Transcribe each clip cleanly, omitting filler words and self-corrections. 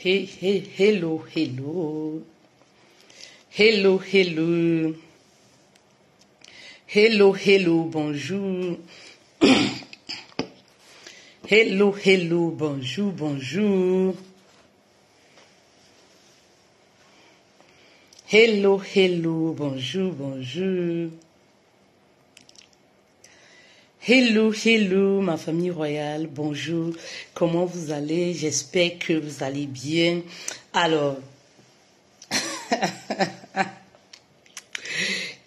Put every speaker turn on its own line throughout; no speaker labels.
Hey, hey, hello, hello. Hello, hello. Hello, hello, bonjour. Hello, hello, bonjour, bonjour. Hello, hello, bonjour, bonjour. Hello, hello, ma famille royale, bonjour. Comment vous allez? J'espère que vous allez bien. Alors,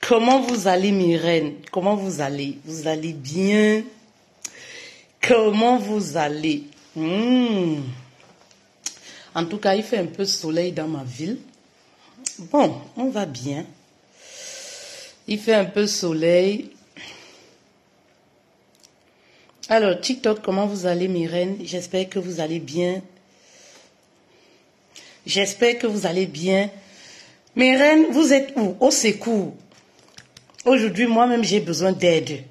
comment vous allez, mes reines? Comment vous allez? Vous allez bien? Comment vous allez? En tout cas, il fait un peu de soleil dans ma ville. Bon, on va bien. Il fait un peu de soleil. Alors, TikTok, comment vous allez, mes reines? J'espère que vous allez bien. J'espère que vous allez bien. Mes reines, vous êtes où? Au secours. Aujourd'hui, moi-même, j'ai besoin d'aide.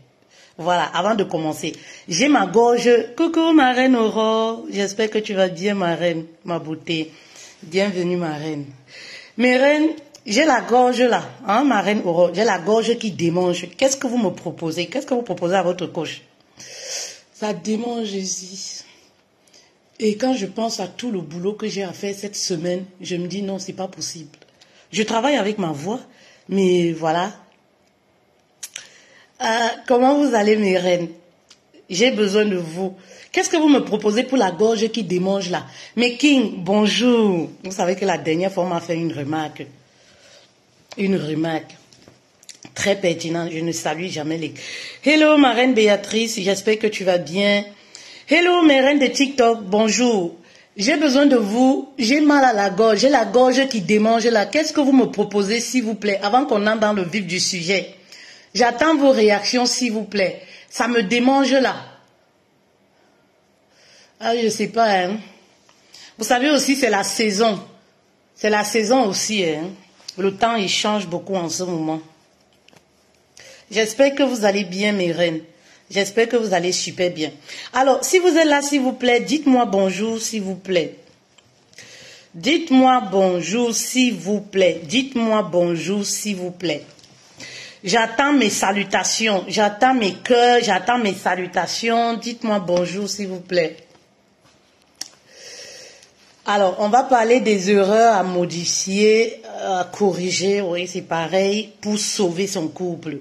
Voilà, avant de commencer. J'ai ma gorge. Coucou, ma reine Aurore. J'espère que tu vas bien, ma reine, ma beauté. Bienvenue, ma reine. Mes reines, j'ai la gorge là, hein, ma reine Aurore. J'ai la gorge qui démange. Qu'est-ce que vous me proposez? Qu'est-ce que vous proposez à votre coach? Ça démange ici. Et quand je pense à tout le boulot que j'ai à faire cette semaine, je me dis non, c'est pas possible. Je travaille avec ma voix, mais voilà. Comment vous allez, mes reines? J'ai besoin de vous. Qu'est-ce que vous me proposez pour la gorge qui démange là? Mais King, bonjour. Vous savez que la dernière fois, on m'a fait une remarque. Une remarque. Très pertinent, je ne salue jamais les... Hello ma reine Béatrice, j'espère que tu vas bien. Hello mes reines de TikTok, bonjour. J'ai besoin de vous, j'ai mal à la gorge, j'ai la gorge qui démange là. Qu'est-ce que vous me proposez s'il vous plaît, avant qu'on entre dans le vif du sujet? J'attends vos réactions s'il vous plaît. Ça me démange là. Ah je sais pas hein. Vous savez aussi c'est la saison. C'est la saison aussi hein. Le temps il change beaucoup en ce moment. J'espère que vous allez bien, mes reines. J'espère que vous allez super bien. Alors, si vous êtes là, s'il vous plaît, dites-moi bonjour, s'il vous plaît. Dites-moi bonjour, s'il vous plaît. Dites-moi bonjour, s'il vous plaît. J'attends mes salutations. J'attends mes cœurs. J'attends mes salutations. Dites-moi bonjour, s'il vous plaît. Alors, on va parler des erreurs à modifier, à corriger, oui, c'est pareil, pour sauver son couple.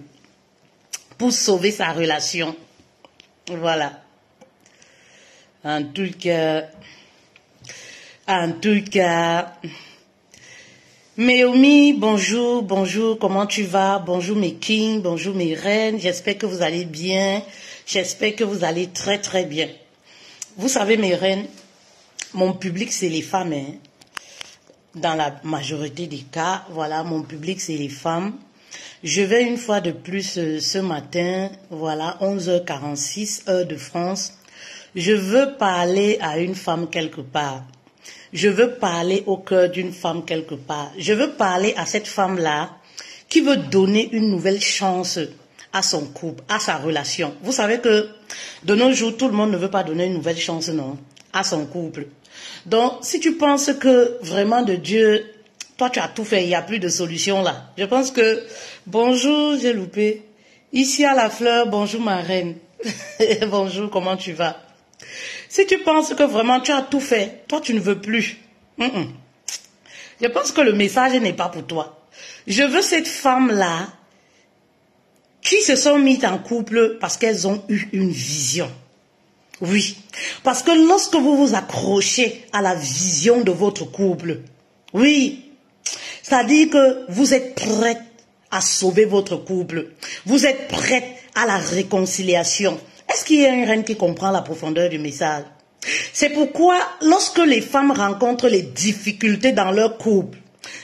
Pour sauver sa relation. Voilà. En tout cas, Méomi, bonjour, bonjour, comment tu vas? Bonjour mes kings, bonjour mes reines, j'espère que vous allez bien, j'espère que vous allez très très bien. Vous savez mes reines, mon public c'est les femmes, hein. Dans la majorité des cas, voilà, mon public c'est les femmes. Je vais une fois de plus ce matin, voilà, 11h46, heure de France. Je veux parler à une femme quelque part. Je veux parler au cœur d'une femme quelque part. Je veux parler à cette femme-là qui veut donner une nouvelle chance à son couple, à sa relation. Vous savez que de nos jours, tout le monde ne veut pas donner une nouvelle chance, non, à son couple. Donc, si tu penses que vraiment de Dieu... Toi, tu as tout fait, il n'y a plus de solution là. Je pense que... Bonjour, j'ai loupé. Ici à la fleur, bonjour ma reine. Bonjour, comment tu vas? Si tu penses que vraiment tu as tout fait, toi tu ne veux plus. Je pense que le message n'est pas pour toi. Je veux cette femme-là qui se sont mises en couple parce qu'elles ont eu une vision. Oui, parce que lorsque vous vous accrochez à la vision de votre couple, oui, ça dit que vous êtes prête à sauver votre couple. Vous êtes prête à la réconciliation. Est-ce qu'il y a une reine qui comprend la profondeur du message? C'est pourquoi, lorsque les femmes rencontrent les difficultés dans leur couple,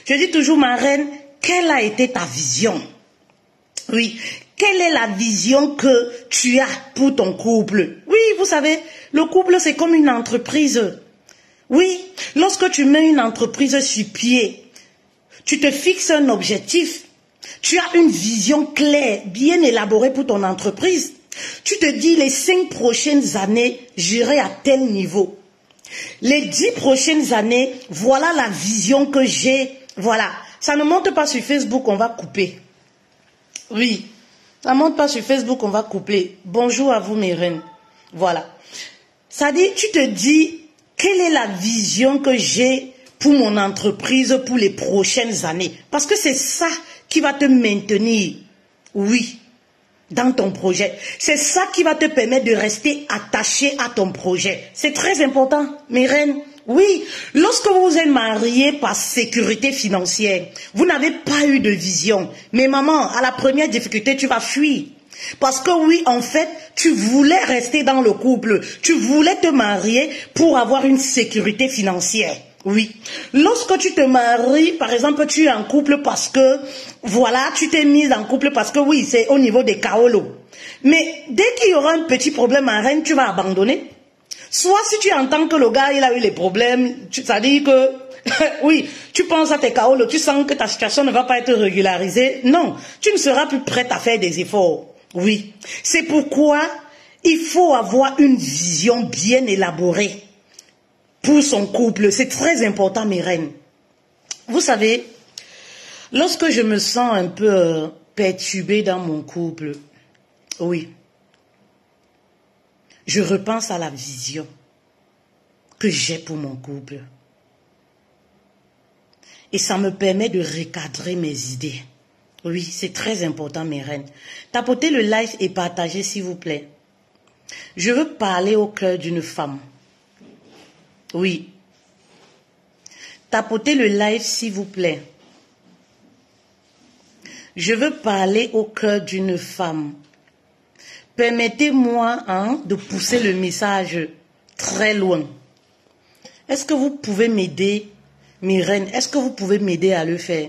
je dis toujours, ma reine, quelle a été ta vision? Oui, quelle est la vision que tu as pour ton couple? Oui, vous savez, le couple c'est comme une entreprise. Oui, lorsque tu mets une entreprise sur pied, tu te fixes un objectif, tu as une vision claire, bien élaborée pour ton entreprise. Tu te dis, les 5 prochaines années, j'irai à tel niveau. Les 10 prochaines années, voilà la vision que j'ai. Voilà. Ça ne monte pas sur Facebook, on va couper. Oui. Ça ne monte pas sur Facebook, on va couper. Bonjour à vous, mes reines. Voilà. Ça dit, tu te dis, quelle est la vision que j'ai pour mon entreprise pour les prochaines années? Parce que c'est ça qui va te maintenir. Oui. Dans ton projet. C'est ça qui va te permettre de rester attaché à ton projet. C'est très important, mes reines. Oui, lorsque vous vous êtes mariés par sécurité financière, vous n'avez pas eu de vision. Mais maman, à la première difficulté, tu vas fuir. Parce que oui, en fait, tu voulais rester dans le couple. Tu voulais te marier pour avoir une sécurité financière. Oui. Lorsque tu te maries, par exemple, tu es en couple parce que, voilà, tu t'es mise en couple parce que, oui, c'est au niveau des kaolos. Mais dès qu'il y aura un petit problème en reine, tu vas abandonner. Soit si tu entends que le gars, il a eu les problèmes, ça dit que, oui, tu penses à tes kaolos, tu sens que ta situation ne va pas être régularisée. Non, tu ne seras plus prête à faire des efforts. Oui. C'est pourquoi il faut avoir une vision bien élaborée pour son couple. C'est très important, mes reines. Vous savez, lorsque je me sens un peu perturbée dans mon couple, oui, je repense à la vision que j'ai pour mon couple. Et ça me permet de recadrer mes idées. Oui, c'est très important, mes reines. Tapotez le live et partagez, s'il vous plaît. Je veux parler au cœur d'une femme. Oui. Tapotez le live, s'il vous plaît. Je veux parler au cœur d'une femme. Permettez-moi de pousser le message très loin. Est-ce que vous pouvez m'aider, mes reines? Est-ce que vous pouvez m'aider à le faire?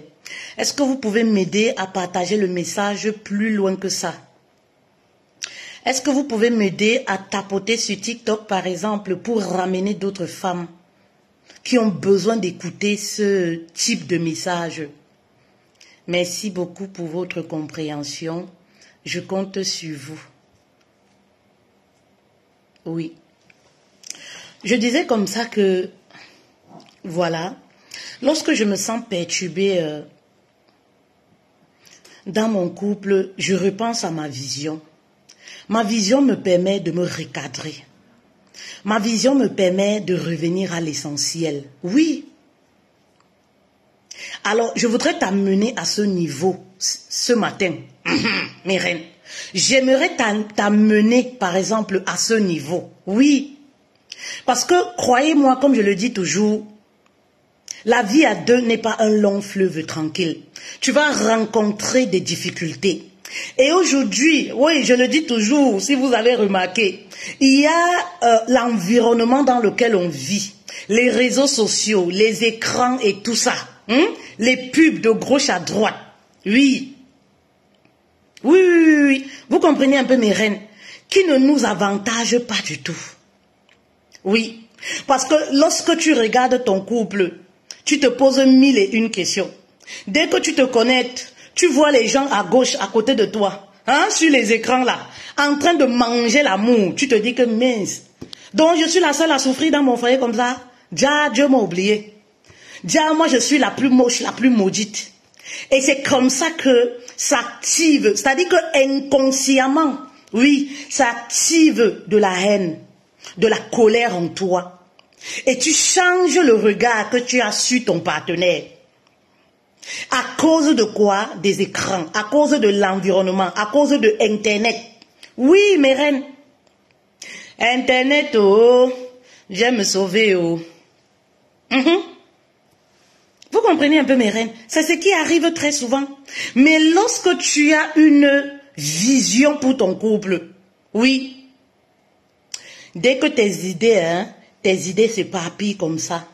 Est-ce que vous pouvez m'aider à partager le message plus loin que ça? Est-ce que vous pouvez m'aider à tapoter sur TikTok, par exemple, pour ramener d'autres femmes qui ont besoin d'écouter ce type de message? Merci beaucoup pour votre compréhension. Je compte sur vous. Oui. Je disais comme ça que, voilà, lorsque je me sens perturbée dans mon couple, je repense à ma vision. Ma vision me permet de me recadrer. Ma vision me permet de revenir à l'essentiel. Oui. Alors, je voudrais t'amener à ce niveau ce matin, mes reines. J'aimerais t'amener, par exemple, à ce niveau. Oui. Parce que, croyez-moi, comme je le dis toujours, la vie à deux n'est pas un long fleuve tranquille. Tu vas rencontrer des difficultés. Et aujourd'hui, oui, je le dis toujours, si vous avez remarqué, il y a l'environnement dans lequel on vit, les réseaux sociaux, les écrans et tout ça, les pubs de gauche à droite. Oui. Oui, oui, oui, oui. Vous comprenez un peu, mes reines, qui ne nous avantage pas du tout. Oui. Parce que lorsque tu regardes ton couple, tu te poses 1001 questions. Dès que tu te connectes, tu vois les gens à gauche, à côté de toi, sur les écrans là, en train de manger l'amour. Tu te dis que mince. Donc je suis la seule à souffrir dans mon foyer comme ça. Déjà, Dieu m'a oublié. Déjà, moi je suis la plus moche, la plus maudite. Et c'est comme ça que ça active, c'est-à-dire que inconsciemment, oui, ça active de la haine, de la colère en toi. Et tu changes le regard que tu as sur ton partenaire. À cause de quoi? Des écrans, à cause de l'environnement, à cause de Internet. Oui, mes reines. Internet, oh, j'aime me sauver, oh. Vous comprenez un peu, mes reines? C'est ce qui arrive très souvent. Mais lorsque tu as une vision pour ton couple, oui, dès que tes idées s'éparpillent comme ça,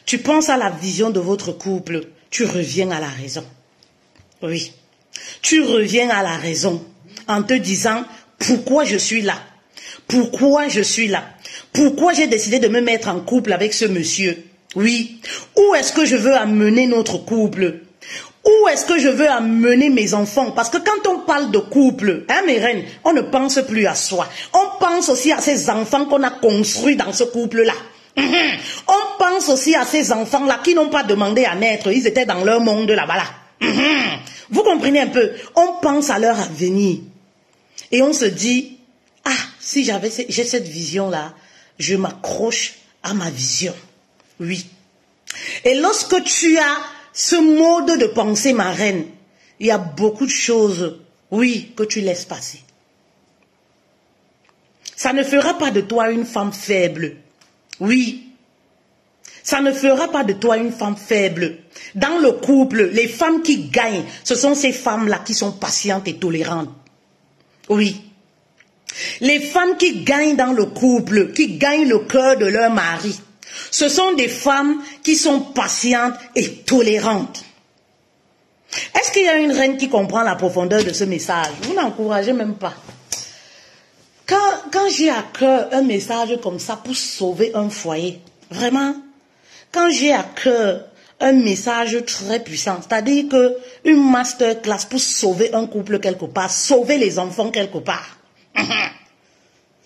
tu penses à la vision de votre couple, tu reviens à la raison. Oui, tu reviens à la raison en te disant pourquoi je suis là, pourquoi je suis là, pourquoi j'ai décidé de me mettre en couple avec ce monsieur. Oui, où est-ce que je veux amener notre couple? Où est-ce que je veux amener mes enfants? Parce que quand on parle de couple, mes reines, on ne pense plus à soi. On pense aussi à ces enfants qu'on a construits dans ce couple-là. On pense aussi à ces enfants-là qui n'ont pas demandé à naître. Ils étaient dans leur monde là-bas. Vous comprenez un peu? On pense à leur avenir. Et on se dit, ah, si j'ai cette vision-là, je m'accroche à ma vision. Oui. Et lorsque tu as ce mode de pensée, ma reine, il y a beaucoup de choses, oui, que tu laisses passer. Ça ne fera pas de toi une femme faible. Oui. Ça ne fera pas de toi une femme faible. Dans le couple, les femmes qui gagnent, ce sont ces femmes-là qui sont patientes et tolérantes. Oui. Les femmes qui gagnent dans le couple, qui gagnent le cœur de leur mari, ce sont des femmes qui sont patientes et tolérantes. Est-ce qu'il y a une reine qui comprend la profondeur de ce message? Vous n'encouragez même pas. Quand j'ai à cœur un message comme ça pour sauver un foyer, vraiment, quand j'ai à cœur un message très puissant, c'est-à-dire que une masterclass pour sauver un couple quelque part, sauver les enfants quelque part,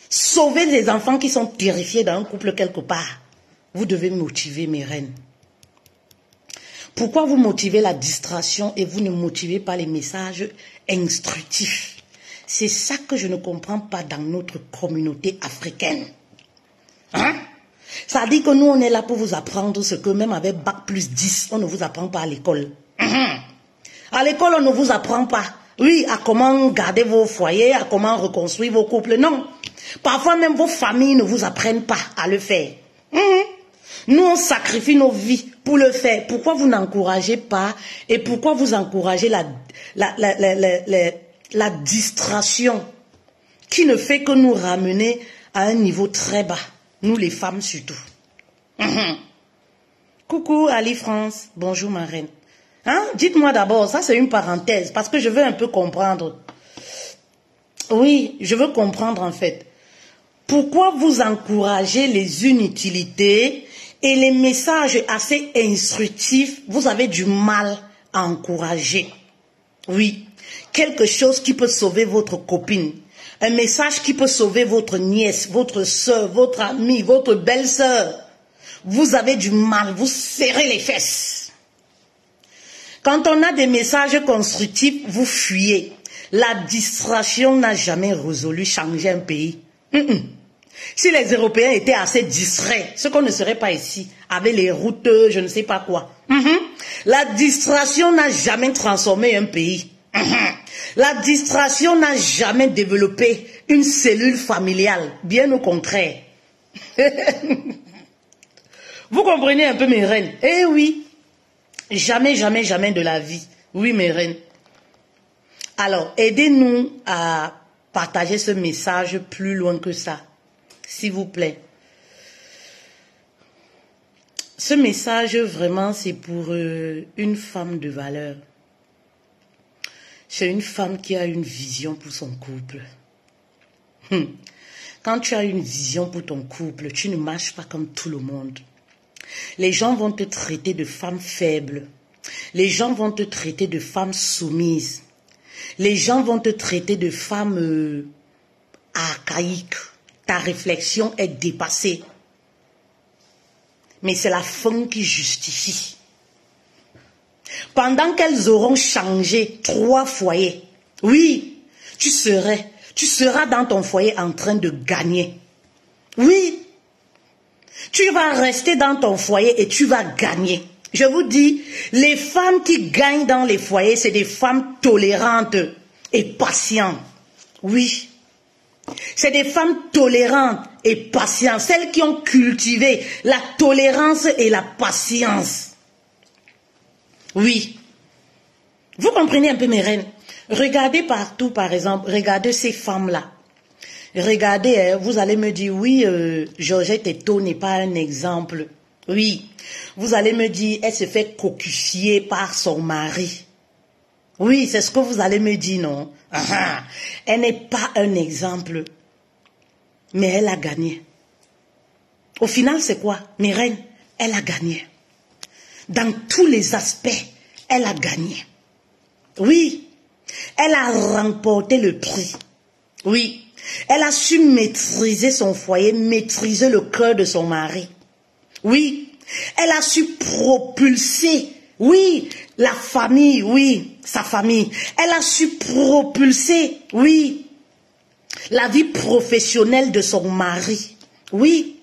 sauver les enfants qui sont terrifiés dans un couple quelque part, vous devez motiver mes reines. Pourquoi vous motivez la distraction et vous ne motivez pas les messages instructifs? C'est ça que je ne comprends pas dans notre communauté africaine. Hein? Ça dit que nous, on est là pour vous apprendre ce que même avec bac plus 10, on ne vous apprend pas à l'école. À l'école, on ne vous apprend pas, oui, à comment garder vos foyers, à comment reconstruire vos couples. Non. Parfois, même vos familles ne vous apprennent pas à le faire. Nous, on sacrifie nos vies pour le faire. Pourquoi vous n'encouragez pas et pourquoi vous encouragez la distraction qui ne fait que nous ramener à un niveau très bas, nous les femmes surtout. Coucou Ali France, bonjour ma reine. Hein? Dites-moi d'abord, ça c'est une parenthèse, parce que je veux un peu comprendre. Oui, je veux comprendre en fait. Pourquoi vous encouragez les inutilités et les messages assez instructifs, vous avez du mal à encourager? Oui. Quelque chose qui peut sauver votre copine. Un message qui peut sauver votre nièce, votre soeur, votre amie, votre belle-sœur. Vous avez du mal, vous serrez les fesses. Quand on a des messages constructifs, vous fuyez. La distraction n'a jamais résolu changer un pays. Si les Européens étaient assez distraits, ce qu'on ne serait pas ici, avec les routes, je ne sais pas quoi. La distraction n'a jamais transformé un pays. La distraction n'a jamais développé une cellule familiale, bien au contraire. Vous comprenez un peu mes reines? Eh oui, jamais, jamais, jamais de la vie. Oui mes reines. Alors, aidez-nous à partager ce message plus loin que ça, s'il vous plaît. Ce message, vraiment, c'est pour une femme de valeur. C'est une femme qui a une vision pour son couple. Quand tu as une vision pour ton couple, tu ne marches pas comme tout le monde. Les gens vont te traiter de femme faible. Les gens vont te traiter de femme soumise. Les gens vont te traiter de femme archaïque. Ta réflexion est dépassée. Mais c'est la fin qui justifie. Pendant qu'elles auront changé 3 foyers, oui, tu seras dans ton foyer en train de gagner. Oui, tu vas rester dans ton foyer et tu vas gagner. Je vous dis, les femmes qui gagnent dans les foyers, c'est des femmes tolérantes et patientes. Oui, c'est des femmes tolérantes et patientes, celles qui ont cultivé la tolérance et la patience. Oui. Vous comprenez un peu mes reines? Regardez partout, par exemple, regardez ces femmes-là. Regardez, vous allez me dire, oui, Georgette Eto n'est pas un exemple. Oui. Vous allez me dire, elle se fait cocufier par son mari. Oui, c'est ce que vous allez me dire, non? Elle n'est pas un exemple. Mais elle a gagné. Au final, c'est quoi? Mes reines, elle a gagné. Dans tous les aspects, elle a gagné. Oui, elle a remporté le prix. Oui, elle a su maîtriser son foyer, maîtriser le cœur de son mari. Oui. Elle a su propulser, oui, la famille, oui, sa famille. Elle a su propulser, oui, la vie professionnelle de son mari. Oui.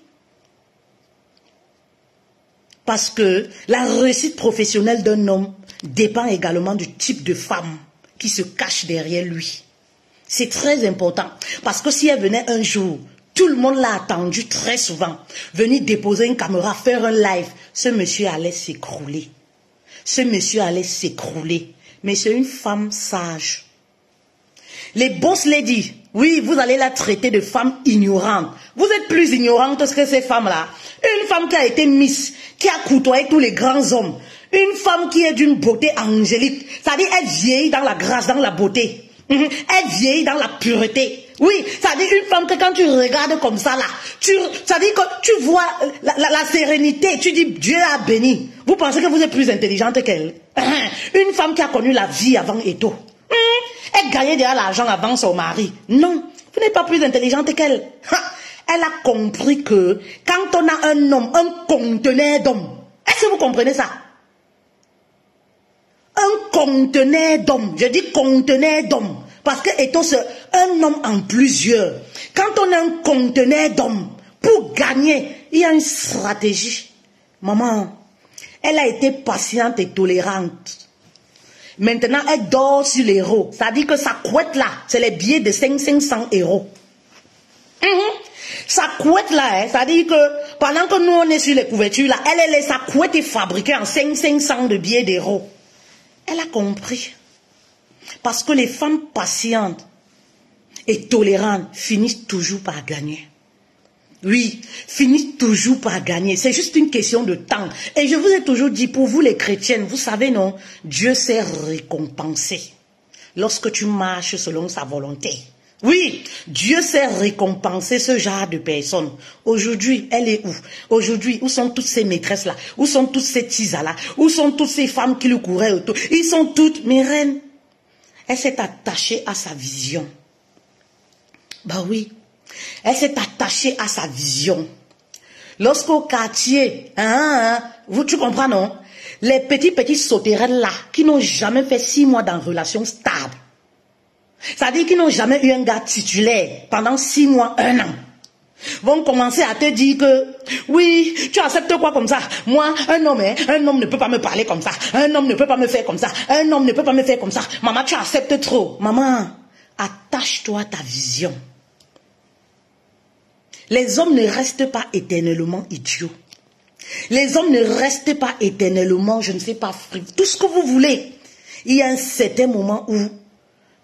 Parce que la réussite professionnelle d'un homme dépend également du type de femme qui se cache derrière lui. C'est très important. Parce que si elle venait un jour, tout le monde l'a attendu très souvent, venir déposer une caméra, faire un live, ce monsieur allait s'écrouler. Ce monsieur allait s'écrouler. Mais c'est une femme sage. Les boss ladies, oui, vous allez la traiter de femme ignorante. Vous êtes plus ignorante que ces femmes-là. Une femme qui a été Miss, qui a côtoyé tous les grands hommes. Une femme qui est d'une beauté angélique. C'est-à-dire, elle vieillit dans la grâce, dans la beauté. Elle vieillit dans la pureté. Oui, c'est-à-dire une femme que quand tu regardes comme ça là, c'est-à-dire que tu vois la sérénité, tu dis Dieu a béni. Vous pensez que vous êtes plus intelligente qu'elle? Une femme qui a connu la vie avant Eto. Elle gagnait déjà l'argent avant son mari. Non, vous n'êtes pas plus intelligente qu'elle. Elle a compris que quand on a un homme, un conteneur d'homme, est-ce que vous comprenez ça? Un conteneur d'homme, je dis conteneur d'homme, parce que Eto c'est un homme en plusieurs. Quand on a un conteneur d'homme, pour gagner, il y a une stratégie. Maman, elle a été patiente et tolérante. Maintenant, elle dort sur les héros. Ça dit que sa couette là, c'est les billets de 500 euros. Sa couette là, ça dit que pendant que nous on est sur les couvertures là, sa couette est fabriquée en 500 de billets d'euros. Elle a compris. Parce que les femmes patientes et tolérantes finissent toujours par gagner. Oui, finissent toujours par gagner. C'est juste une question de temps. Et je vous ai toujours dit, pour vous les chrétiennes, vous savez non, Dieu sait récompenser lorsque tu marches selon sa volonté. Oui, Dieu sait récompenser ce genre de personnes. Aujourd'hui, elle est où? Aujourd'hui, où sont toutes ces maîtresses-là? Où sont toutes ces tisas-là? Où sont toutes ces femmes qui lui couraient autour? Ils sont toutes mes reines. Elle s'est attachée à sa vision. Bah oui. Elle s'est attachée à sa vision. Lorsqu'au quartier, tu comprends non? Les petits sauterelles là, qui n'ont jamais fait 6 mois dans relation stable. C'est-à-dire qu'ils n'ont jamais eu un gars titulaire pendant 6 mois, 1 an. Vont commencer à te dire que, oui, tu acceptes quoi comme ça? Moi, un homme ne peut pas me parler comme ça. Un homme ne peut pas me faire comme ça. Un homme ne peut pas me faire comme ça. Maman, tu acceptes trop. Maman, attache-toi à ta vision. Les hommes ne restent pas éternellement idiots. Les hommes ne restent pas éternellement, je ne sais pas, frivoles. Tout ce que vous voulez. Il y a un certain moment où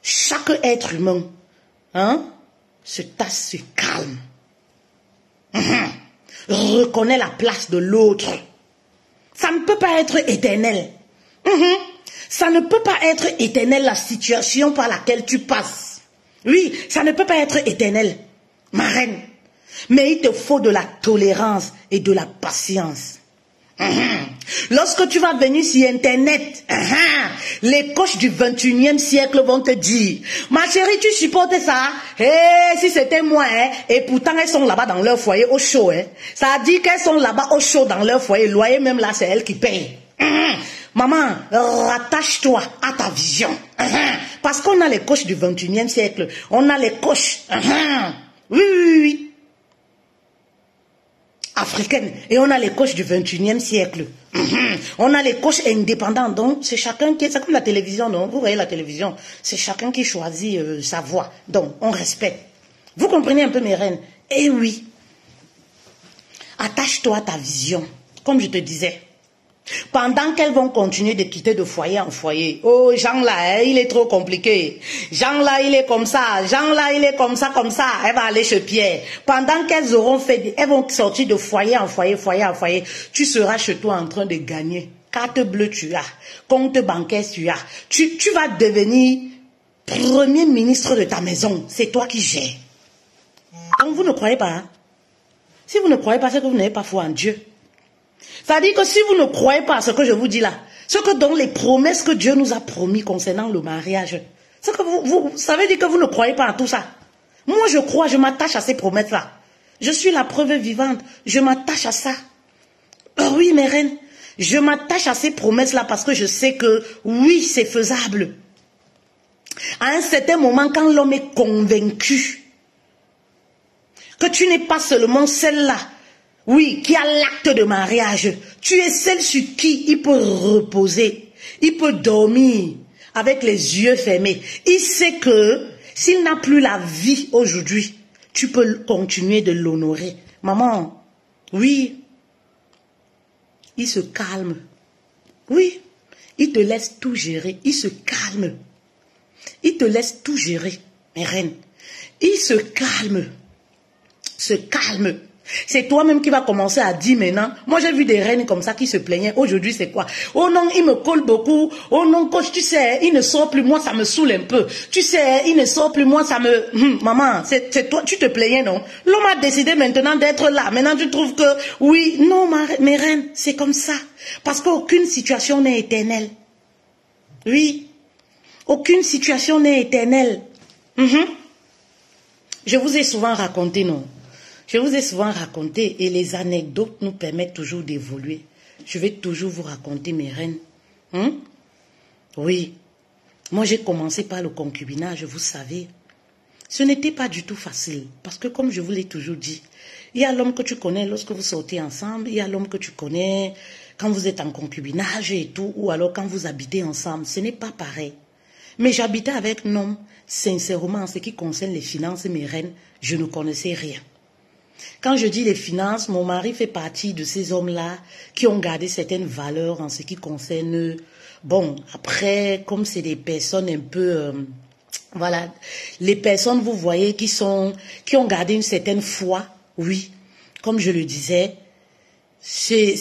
chaque être humain se tasse, se calme. Reconnaît la place de l'autre. Ça ne peut pas être éternel. Ça ne peut pas être éternel la situation par laquelle tu passes. Oui, ça ne peut pas être éternel, ma reine. Mais il te faut de la tolérance et de la patience. Lorsque tu vas venir sur Internet, les coachs du 21e siècle vont te dire, ma chérie, tu supportes ça? Si c'était moi, et pourtant elles sont là-bas dans leur foyer au chaud. Ça dit qu'elles sont là-bas au chaud dans leur foyer. Le loyer même là, c'est elles qui payent. Maman, rattache-toi à ta vision. Parce qu'on a les coachs du 21e siècle. On a les coachs. Oui. Africaine. Et on a les coachs du 21e siècle. On a les coachs indépendants. Donc, c'est chacun qui... C'est comme la télévision, non? Vous voyez la télévision. C'est chacun qui choisit sa voie. Donc, on respecte. Vous comprenez un peu, mes reines? Eh oui. Attache-toi à ta vision. Comme je te disais. Pendant qu'elles vont continuer de quitter de foyer en foyer. Oh, Jean là, il est trop compliqué. Jean là, il est comme ça. Jean là, il est comme ça. Elle va aller chez Pierre. Pendant qu'elles auront fait, elles vont sortir de foyer en foyer, Tu seras chez toi en train de gagner. Carte bleue tu as. Compte bancaire tu as. Tu vas devenir premier ministre de ta maison. C'est toi qui gères. Donc vous ne croyez pas, hein? Si vous ne croyez pas, c'est que vous n'avez pas foi en Dieu. Ça dit que si vous ne croyez pas à ce que je vous dis là, ce que dans les promesses que Dieu nous a promis concernant le mariage, c'est que ça veut dire que vous ne croyez pas à tout ça. Moi je crois, je m'attache à ces promesses là. Je suis la preuve vivante, je m'attache à ça. Oh oui, mes reines, je m'attache à ces promesses-là parce que je sais que oui, c'est faisable. À un certain moment, quand l'homme est convaincu que tu n'es pas seulement celle-là, oui, qui a l'acte de mariage, tu es celle sur qui il peut reposer, il peut dormir avec les yeux fermés. Il sait que s'il n'a plus la vie aujourd'hui, tu peux continuer de l'honorer. Maman, oui, il se calme. Oui, il te laisse tout gérer, il se calme. Il te laisse tout gérer, mes reines. Il se calme. Se calme. C'est toi-même qui va commencer à dire maintenant. Moi, j'ai vu des reines comme ça qui se plaignaient. Aujourd'hui, c'est quoi? Oh non, il me colle beaucoup. Oh non, coach, tu sais, il ne sort plus. Moi, ça me saoule un peu. Tu sais, il ne sort plus. Moi, ça me... Maman, c'est toi, tu te plaignais, non? L'homme a décidé maintenant d'être là. Maintenant, tu trouves que... Oui, non, mes reines, c'est comme ça. Parce qu'aucune situation n'est éternelle. Oui. Aucune situation n'est éternelle. Je vous ai souvent raconté, non? Je vous ai souvent raconté et les anecdotes nous permettent toujours d'évoluer. Je vais toujours vous raconter, mes reines. Oui. Moi, j'ai commencé par le concubinage, vous savez. Ce n'était pas du tout facile. Parce que comme je vous l'ai toujours dit, il y a l'homme que tu connais lorsque vous sortez ensemble. Il y a l'homme que tu connais quand vous êtes en concubinage et tout. Ou alors quand vous habitez ensemble. Ce n'est pas pareil. Mais j'habitais avec un homme. Sincèrement, en ce qui concerne les finances, mes reines, je ne connaissais rien. Quand je dis les finances, mon mari fait partie de ces hommes-là qui ont gardé certaines valeurs en ce qui concerne... Bon, après, comme c'est des personnes un peu... voilà, les personnes, vous voyez, qui ont gardé une certaine foi, oui, comme je le disais, c'est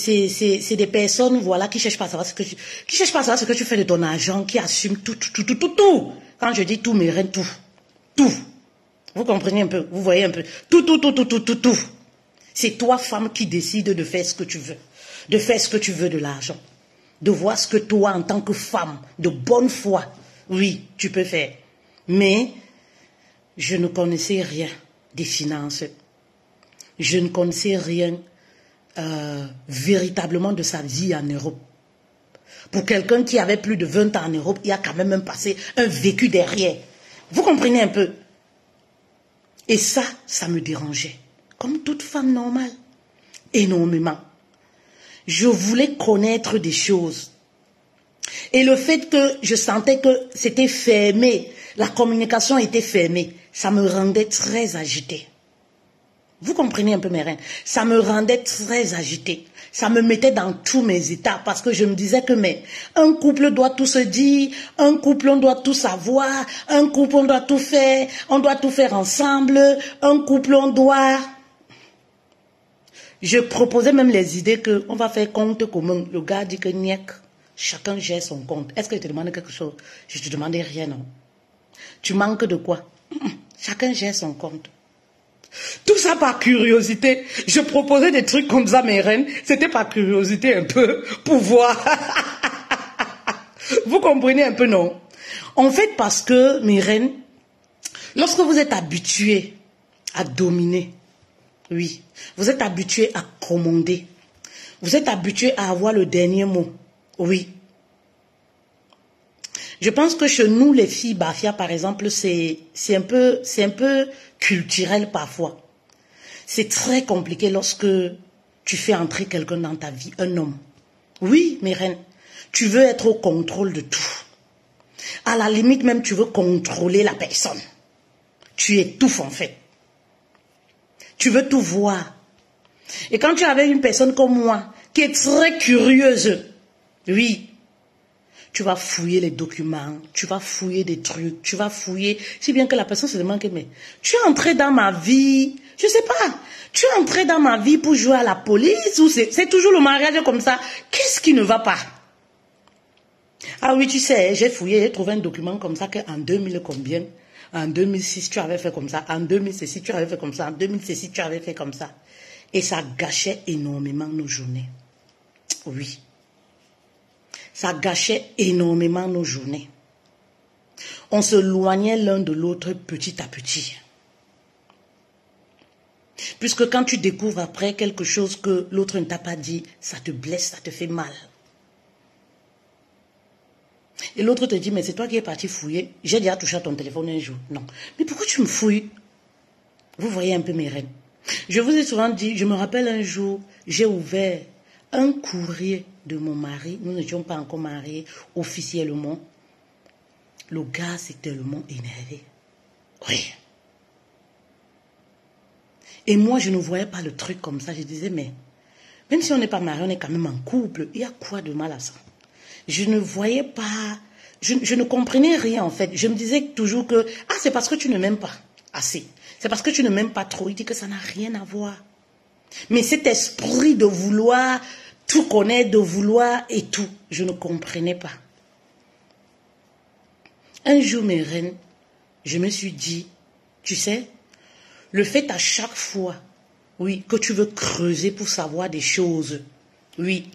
des personnes, voilà, qui cherchent pas à savoir ce que tu fais de ton argent, qui assument tout. Quand je dis tout, mes reines, tout. Vous comprenez un peu, vous voyez un peu. Tout. C'est toi, femme, qui décide de faire ce que tu veux. De faire ce que tu veux de l'argent. De voir ce que toi, en tant que femme, de bonne foi, oui, tu peux faire. Mais, je ne connaissais rien des finances. Je ne connaissais rien véritablement de sa vie en Europe. Pour quelqu'un qui avait plus de 20 ans en Europe, il a quand même passé un vécu derrière. Vous comprenez un peu? Et ça me dérangeait. Comme toute femme normale. Énormément. Je voulais connaître des choses. Et le fait que je sentais que c'était fermé, la communication était fermée, ça me rendait très agitée. Vous comprenez un peu mes reines? Ça me rendait très agitée. Ça me mettait dans tous mes états parce que je me disais que mais un couple doit tout se dire, un couple on doit tout savoir, un couple on doit tout faire ensemble, un couple on doit... Je proposais même les idées que on va faire compte commun. Le gars dit que niek, chacun gère son compte. Est-ce que je te demande quelque chose? Je te demandais rien, non? Tu manques de quoi? Chacun gère son compte. Tout ça par curiosité. Je proposais des trucs comme ça, mes reines. C'était par curiosité un peu, pour voir. Vous comprenez un peu, non? En fait, parce que, mes reines, lorsque vous êtes habitués à dominer, oui, vous êtes habitués à commander, vous êtes habitués à avoir le dernier mot, oui. Je pense que chez nous, les filles Bafia, par exemple, c'est un peu culturel parfois. C'est très compliqué lorsque tu fais entrer quelqu'un dans ta vie, un homme. Oui, mes reines, tu veux être au contrôle de tout. À la limite même, tu veux contrôler la personne. Tu étouffes en fait. Tu veux tout voir. Et quand tu avais une personne comme moi, qui est très curieuse, oui, tu vas fouiller les documents, tu vas fouiller des trucs, tu vas fouiller, si bien que la personne se demande, mais tu es entré dans ma vie, je sais pas, tu es entré dans ma vie pour jouer à la police ou c'est toujours le mariage comme ça, qu'est-ce qui ne va pas? Ah oui, tu sais, j'ai fouillé, j'ai trouvé un document comme ça qu'en 2000 combien? En 2006, tu avais fait comme ça, en 2006, tu avais fait comme ça, en 2006, tu avais fait comme ça. Et ça gâchait énormément nos journées. Oui. Ça gâchait énormément nos journées. On se loignait l'un de l'autre petit à petit. Puisque quand tu découvres après quelque chose que l'autre ne t'a pas dit, ça te blesse, ça te fait mal. Et l'autre te dit, mais c'est toi qui es parti fouiller. J'ai déjà touché à ton téléphone un jour. Non. Mais pourquoi tu me fouilles? Vous voyez un peu mes reines. Je vous ai souvent dit, je me rappelle un jour, j'ai ouvert un courrier de mon mari. Nous n'étions pas encore mariés officiellement. Le gars s'est tellement énervé. Oui. Et moi, je ne voyais pas le truc comme ça. Je disais, mais même si on n'est pas mariés, on est quand même en couple. Il y a quoi de mal à ça? Je ne voyais pas, je ne comprenais rien en fait. Je me disais toujours que, ah, c'est parce que tu ne m'aimes pas assez. C'est parce que tu ne m'aimes pas trop. Il dit que ça n'a rien à voir. Mais cet esprit de vouloir tout connaître, de vouloir et tout, je ne comprenais pas. Un jour, mes reines, je me suis dit, tu sais, le fait à chaque fois, oui, que tu veux creuser pour savoir des choses, oui,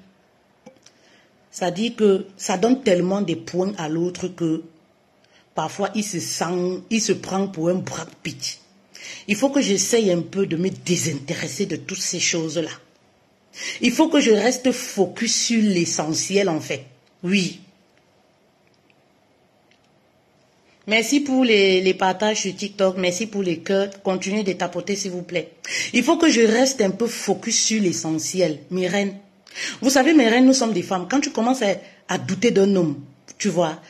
ça dit que ça donne tellement des points à l'autre que parfois il se prend pour un Brad Pitt. Il faut que j'essaye un peu de me désintéresser de toutes ces choses-là. Il faut que je reste focus sur l'essentiel en fait. Oui. Merci pour les partages sur TikTok. Merci pour les cœurs. Continuez de tapoter s'il vous plaît. Il faut que je reste un peu focus sur l'essentiel. Mes reines. Vous savez, mes reines, nous sommes des femmes. Quand tu commences à douter d'un homme, tu vois,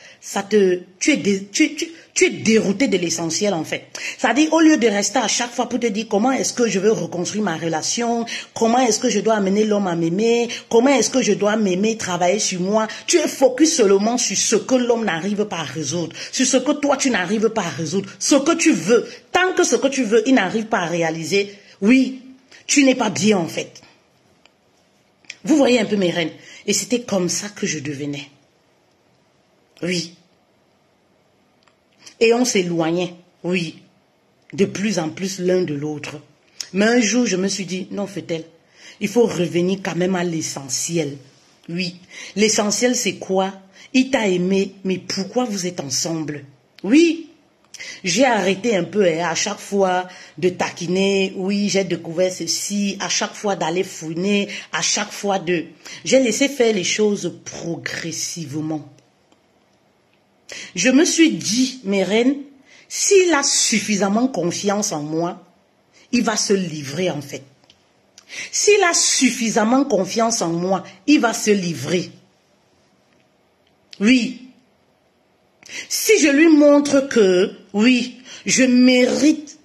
tu es dérouté de l'essentiel en fait. C'est-à-dire, au lieu de rester à chaque fois pour te dire comment est-ce que je veux reconstruire ma relation, comment est-ce que je dois amener l'homme à m'aimer, comment est-ce que je dois m'aimer, travailler sur moi, tu es focus seulement sur ce que l'homme n'arrive pas à résoudre, sur ce que toi tu n'arrives pas à résoudre, ce que tu veux. Tant que ce que tu veux, il n'arrive pas à réaliser, oui, tu n'es pas bien en fait. Vous voyez un peu mes reines. Et c'était comme ça que je devenais. Oui. Et on s'éloignait, oui, de plus en plus l'un de l'autre. Mais un jour, je me suis dit, non, Fetel, il faut revenir quand même à l'essentiel. Oui. L'essentiel, c'est quoi? Il t'a aimé, mais pourquoi vous êtes ensemble? Oui. J'ai arrêté un peu à chaque fois de taquiner, oui, j'ai découvert ceci, à chaque fois d'aller fouiner, à chaque fois de... J'ai laissé faire les choses progressivement. Je me suis dit, mes reines, s'il a suffisamment confiance en moi, il va se livrer en fait. S'il a suffisamment confiance en moi, il va se livrer. Oui. Si je lui montre que, oui, je mérite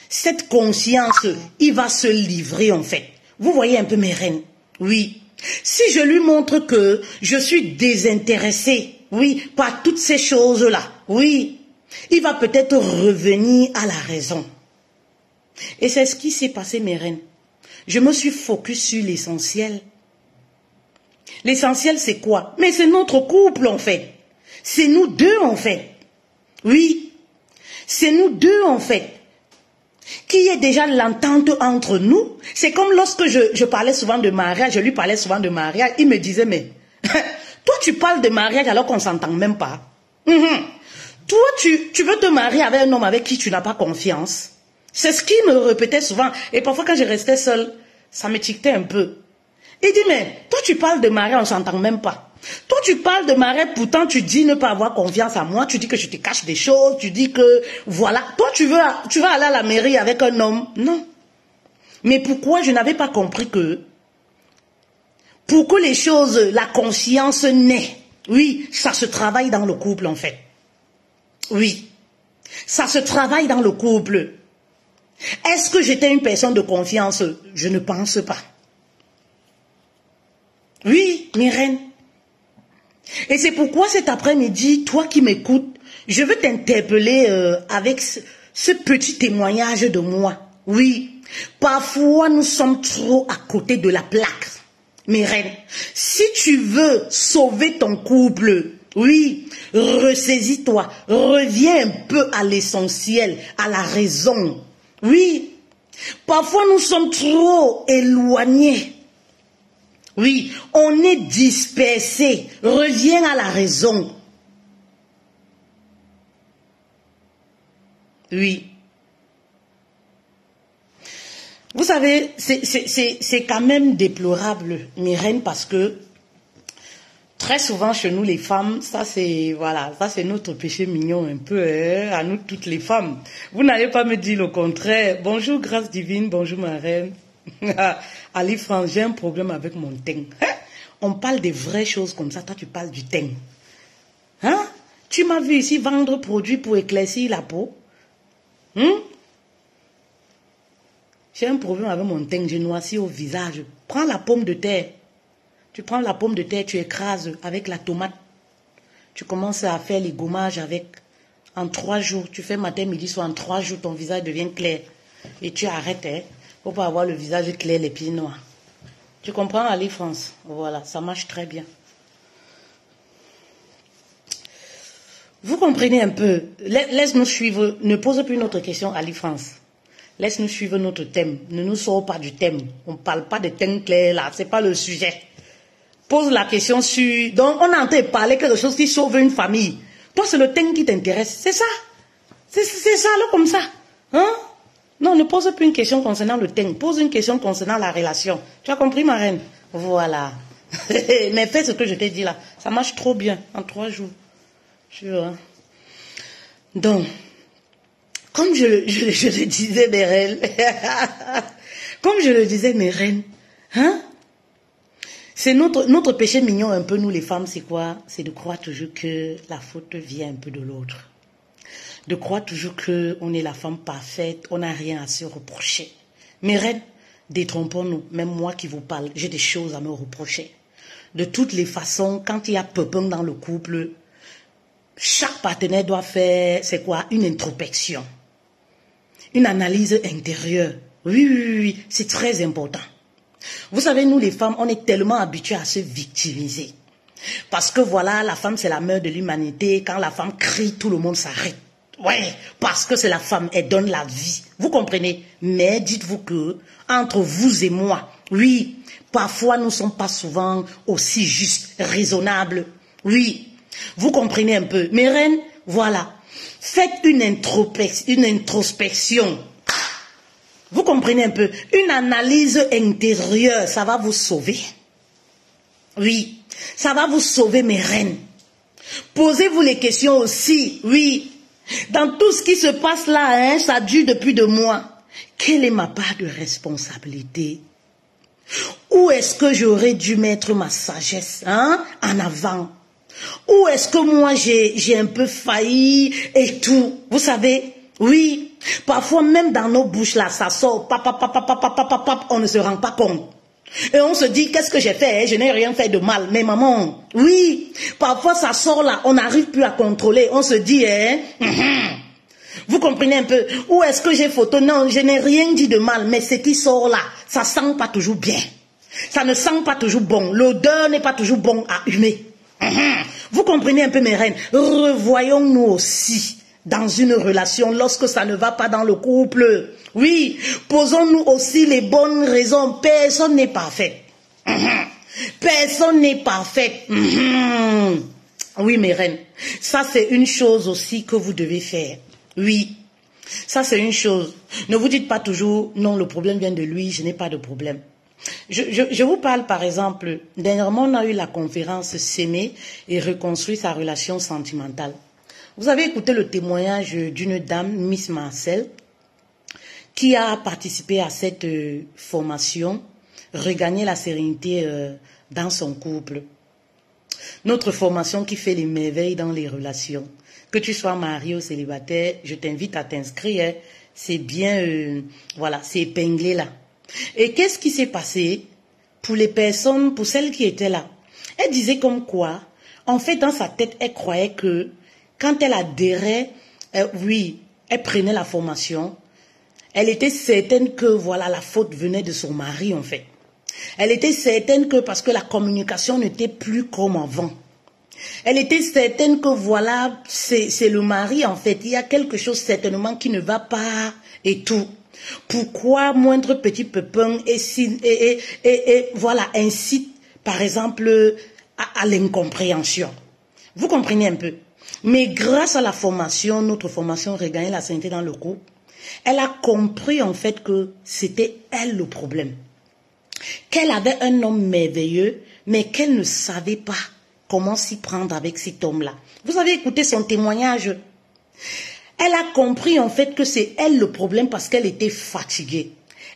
cette conscience, il va se livrer en fait. Vous voyez un peu mes reines? Oui. Si je lui montre que je suis désintéressée, oui, par toutes ces choses-là, oui, il va peut-être revenir à la raison. Et c'est ce qui s'est passé, mes reines. Je me suis focus sur l'essentiel. L'essentiel, c'est quoi? Mais c'est notre couple, en fait. C'est nous deux, en fait. Oui, c'est nous deux, en fait. Qui est déjà l'entente entre nous. C'est comme lorsque je parlais souvent de mariage, je lui parlais souvent de mariage, il me disait, mais toi, tu parles de mariage alors qu'on ne s'entend même pas. Toi, tu veux te marier avec un homme avec qui tu n'as pas confiance. C'est ce qu'il me répétait souvent. Et parfois, quand je restais seule, ça me tiquetait un peu. Il dit, mais toi, tu parles de mariage, on ne s'entend même pas. Toi, tu parles de mariage, pourtant, tu dis ne pas avoir confiance en moi. Tu dis que je te cache des choses. Tu dis que, voilà. Toi, tu vas aller à la mairie avec un homme. Non. Mais pourquoi je n'avais pas compris que, pour que les choses, la conscience naît, oui, ça se travaille dans le couple, en fait. Oui. Ça se travaille dans le couple. Est-ce que j'étais une personne de confiance? Je ne pense pas. Oui, mes reines. Et c'est pourquoi cet après-midi, toi qui m'écoutes, je veux t'interpeller avec ce petit témoignage de moi. Oui, parfois nous sommes trop à côté de la plaque. Mes reines, si tu veux sauver ton couple, oui, ressaisis-toi, reviens un peu à l'essentiel, à la raison. Oui, parfois nous sommes trop éloignés. Oui, on est dispersé. Reviens à la raison. Oui. Vous savez, c'est quand même déplorable, mes reines, parce que très souvent chez nous les femmes, ça c'est voilà, ça c'est notre péché mignon un peu, hein, à nous toutes les femmes. Vous n'allez pas me dire le contraire. Bonjour grâce divine, bonjour ma reine. Ali France, j'ai un problème avec mon teint. On parle des vraies choses comme ça, toi tu parles du teint. Hein? Tu m'as vu ici vendre produits pour éclaircir la peau? J'ai un problème avec mon teint, je noircis au visage. Prends la pomme de terre. Tu prends la pomme de terre, tu écrases avec la tomate. Tu commences à faire les gommages avec. En 3 jours, tu fais matin, midi, soir. En 3 jours, ton visage devient clair. Et tu arrêtes, hein. Faut pas avoir le visage clair, les pieds noirs. Tu comprends, Ali France? Voilà, ça marche très bien. Vous comprenez un peu. Laisse-nous suivre. Ne pose plus notre question, Ali France. Laisse-nous suivre notre thème. Ne nous sors pas du thème. On ne parle pas de thème clair là. Ce n'est pas le sujet. Pose la question sur... Donc, on est en train de parler quelque chose qui sauve une famille. Toi, c'est le thème qui t'intéresse. C'est ça. C'est ça, là, comme ça. Hein? Non, ne pose plus une question concernant le thème. Pose une question concernant la relation. Tu as compris, ma reine? Voilà. Mais fais ce que je t'ai dit là. Ça marche trop bien en 3 jours. Tu vois. Donc... Comme je le disais, mes reines, comme je le disais, mes reines, hein? C'est notre péché mignon un peu, nous les femmes, c'est quoi? C'est de croire toujours que la faute vient un peu de l'autre. De croire toujours qu'on est la femme parfaite, on n'a rien à se reprocher. Mes reines, détrompons-nous, même moi qui vous parle, j'ai des choses à me reprocher. De toutes les façons, quand il y a peuple dans le couple, chaque partenaire doit faire, c'est quoi? Une introspection. Une analyse intérieure. Oui, c'est très important. Vous savez, nous les femmes, on est tellement habitués à se victimiser. Parce que voilà, la femme c'est la mère de l'humanité. Quand la femme crie, tout le monde s'arrête. Ouais, parce que c'est la femme, elle donne la vie. Vous comprenez? Mais dites-vous que, entre vous et moi, oui, parfois nous ne sommes pas souvent aussi justes, raisonnables. Oui, vous comprenez un peu. Mes reines, voilà. Faites une introspection. Vous comprenez un peu? Une analyse intérieure, ça va vous sauver. Oui, ça va vous sauver, mes reines. Posez-vous les questions aussi, oui. Dans tout ce qui se passe là, hein, ça dure depuis 2 mois. Quelle est ma part de responsabilité? Où est-ce que j'aurais dû mettre ma sagesse en avant? Où est-ce que moi j'ai un peu failli et tout? Vous savez, oui, parfois même dans nos bouches là, ça sort, on ne se rend pas compte. Et on se dit, qu'est-ce que j'ai fait? Je n'ai rien fait de mal. Mais maman, oui, parfois ça sort là, on n'arrive plus à contrôler. On se dit, vous comprenez un peu? Où est-ce que j'ai photo? Non, je n'ai rien dit de mal, mais ce qui sort là, ça sent pas toujours bien. Ça ne sent pas toujours bon. L'odeur n'est pas toujours bon à humer. Vous comprenez un peu, mes reines? Revoyons-nous aussi dans une relation lorsque ça ne va pas dans le couple. Oui, posons-nous aussi les bonnes raisons. Personne n'est parfait. Personne n'est parfait. Oui, mes reines, ça c'est une chose aussi que vous devez faire. Oui, ça c'est une chose. Ne vous dites pas toujours, non, le problème vient de lui, je n'ai pas de problème. Je vous parle par exemple, dernièrement on a eu la conférence S'aimer et reconstruire sa relation sentimentale. Vous avez écouté le témoignage d'une dame, Miss Marcel, qui a participé à cette formation, regagner la sérénité dans son couple. Notre formation qui fait les merveilles dans les relations. Que tu sois marié ou célibataire, je t'invite à t'inscrire. C'est bien, voilà, c'est épinglé là. Et qu'est-ce qui s'est passé pour les personnes, pour celles qui étaient là? Elle disait comme quoi, en fait, dans sa tête, elle croyait que quand elle adhérait, oui, elle prenait la formation, elle était certaine que, voilà, la faute venait de son mari, en fait. Elle était certaine que, parce que la communication n'était plus comme avant. Elle était certaine que, voilà, c'est le mari, en fait. Il y a quelque chose certainement qui ne va pas et tout. Pourquoi moindre petit pépin et voilà, incite, par exemple, à l'incompréhension. Vous comprenez un peu. Mais grâce à la formation, notre formation Regagner la sainteté dans le couple, Elle a compris en fait que c'était elle le problème. Qu'elle avait un homme merveilleux, mais qu'elle ne savait pas comment s'y prendre avec cet homme-là. Vous avez écouté son témoignage. Elle a compris en fait que c'est elle le problème parce qu'elle était fatiguée.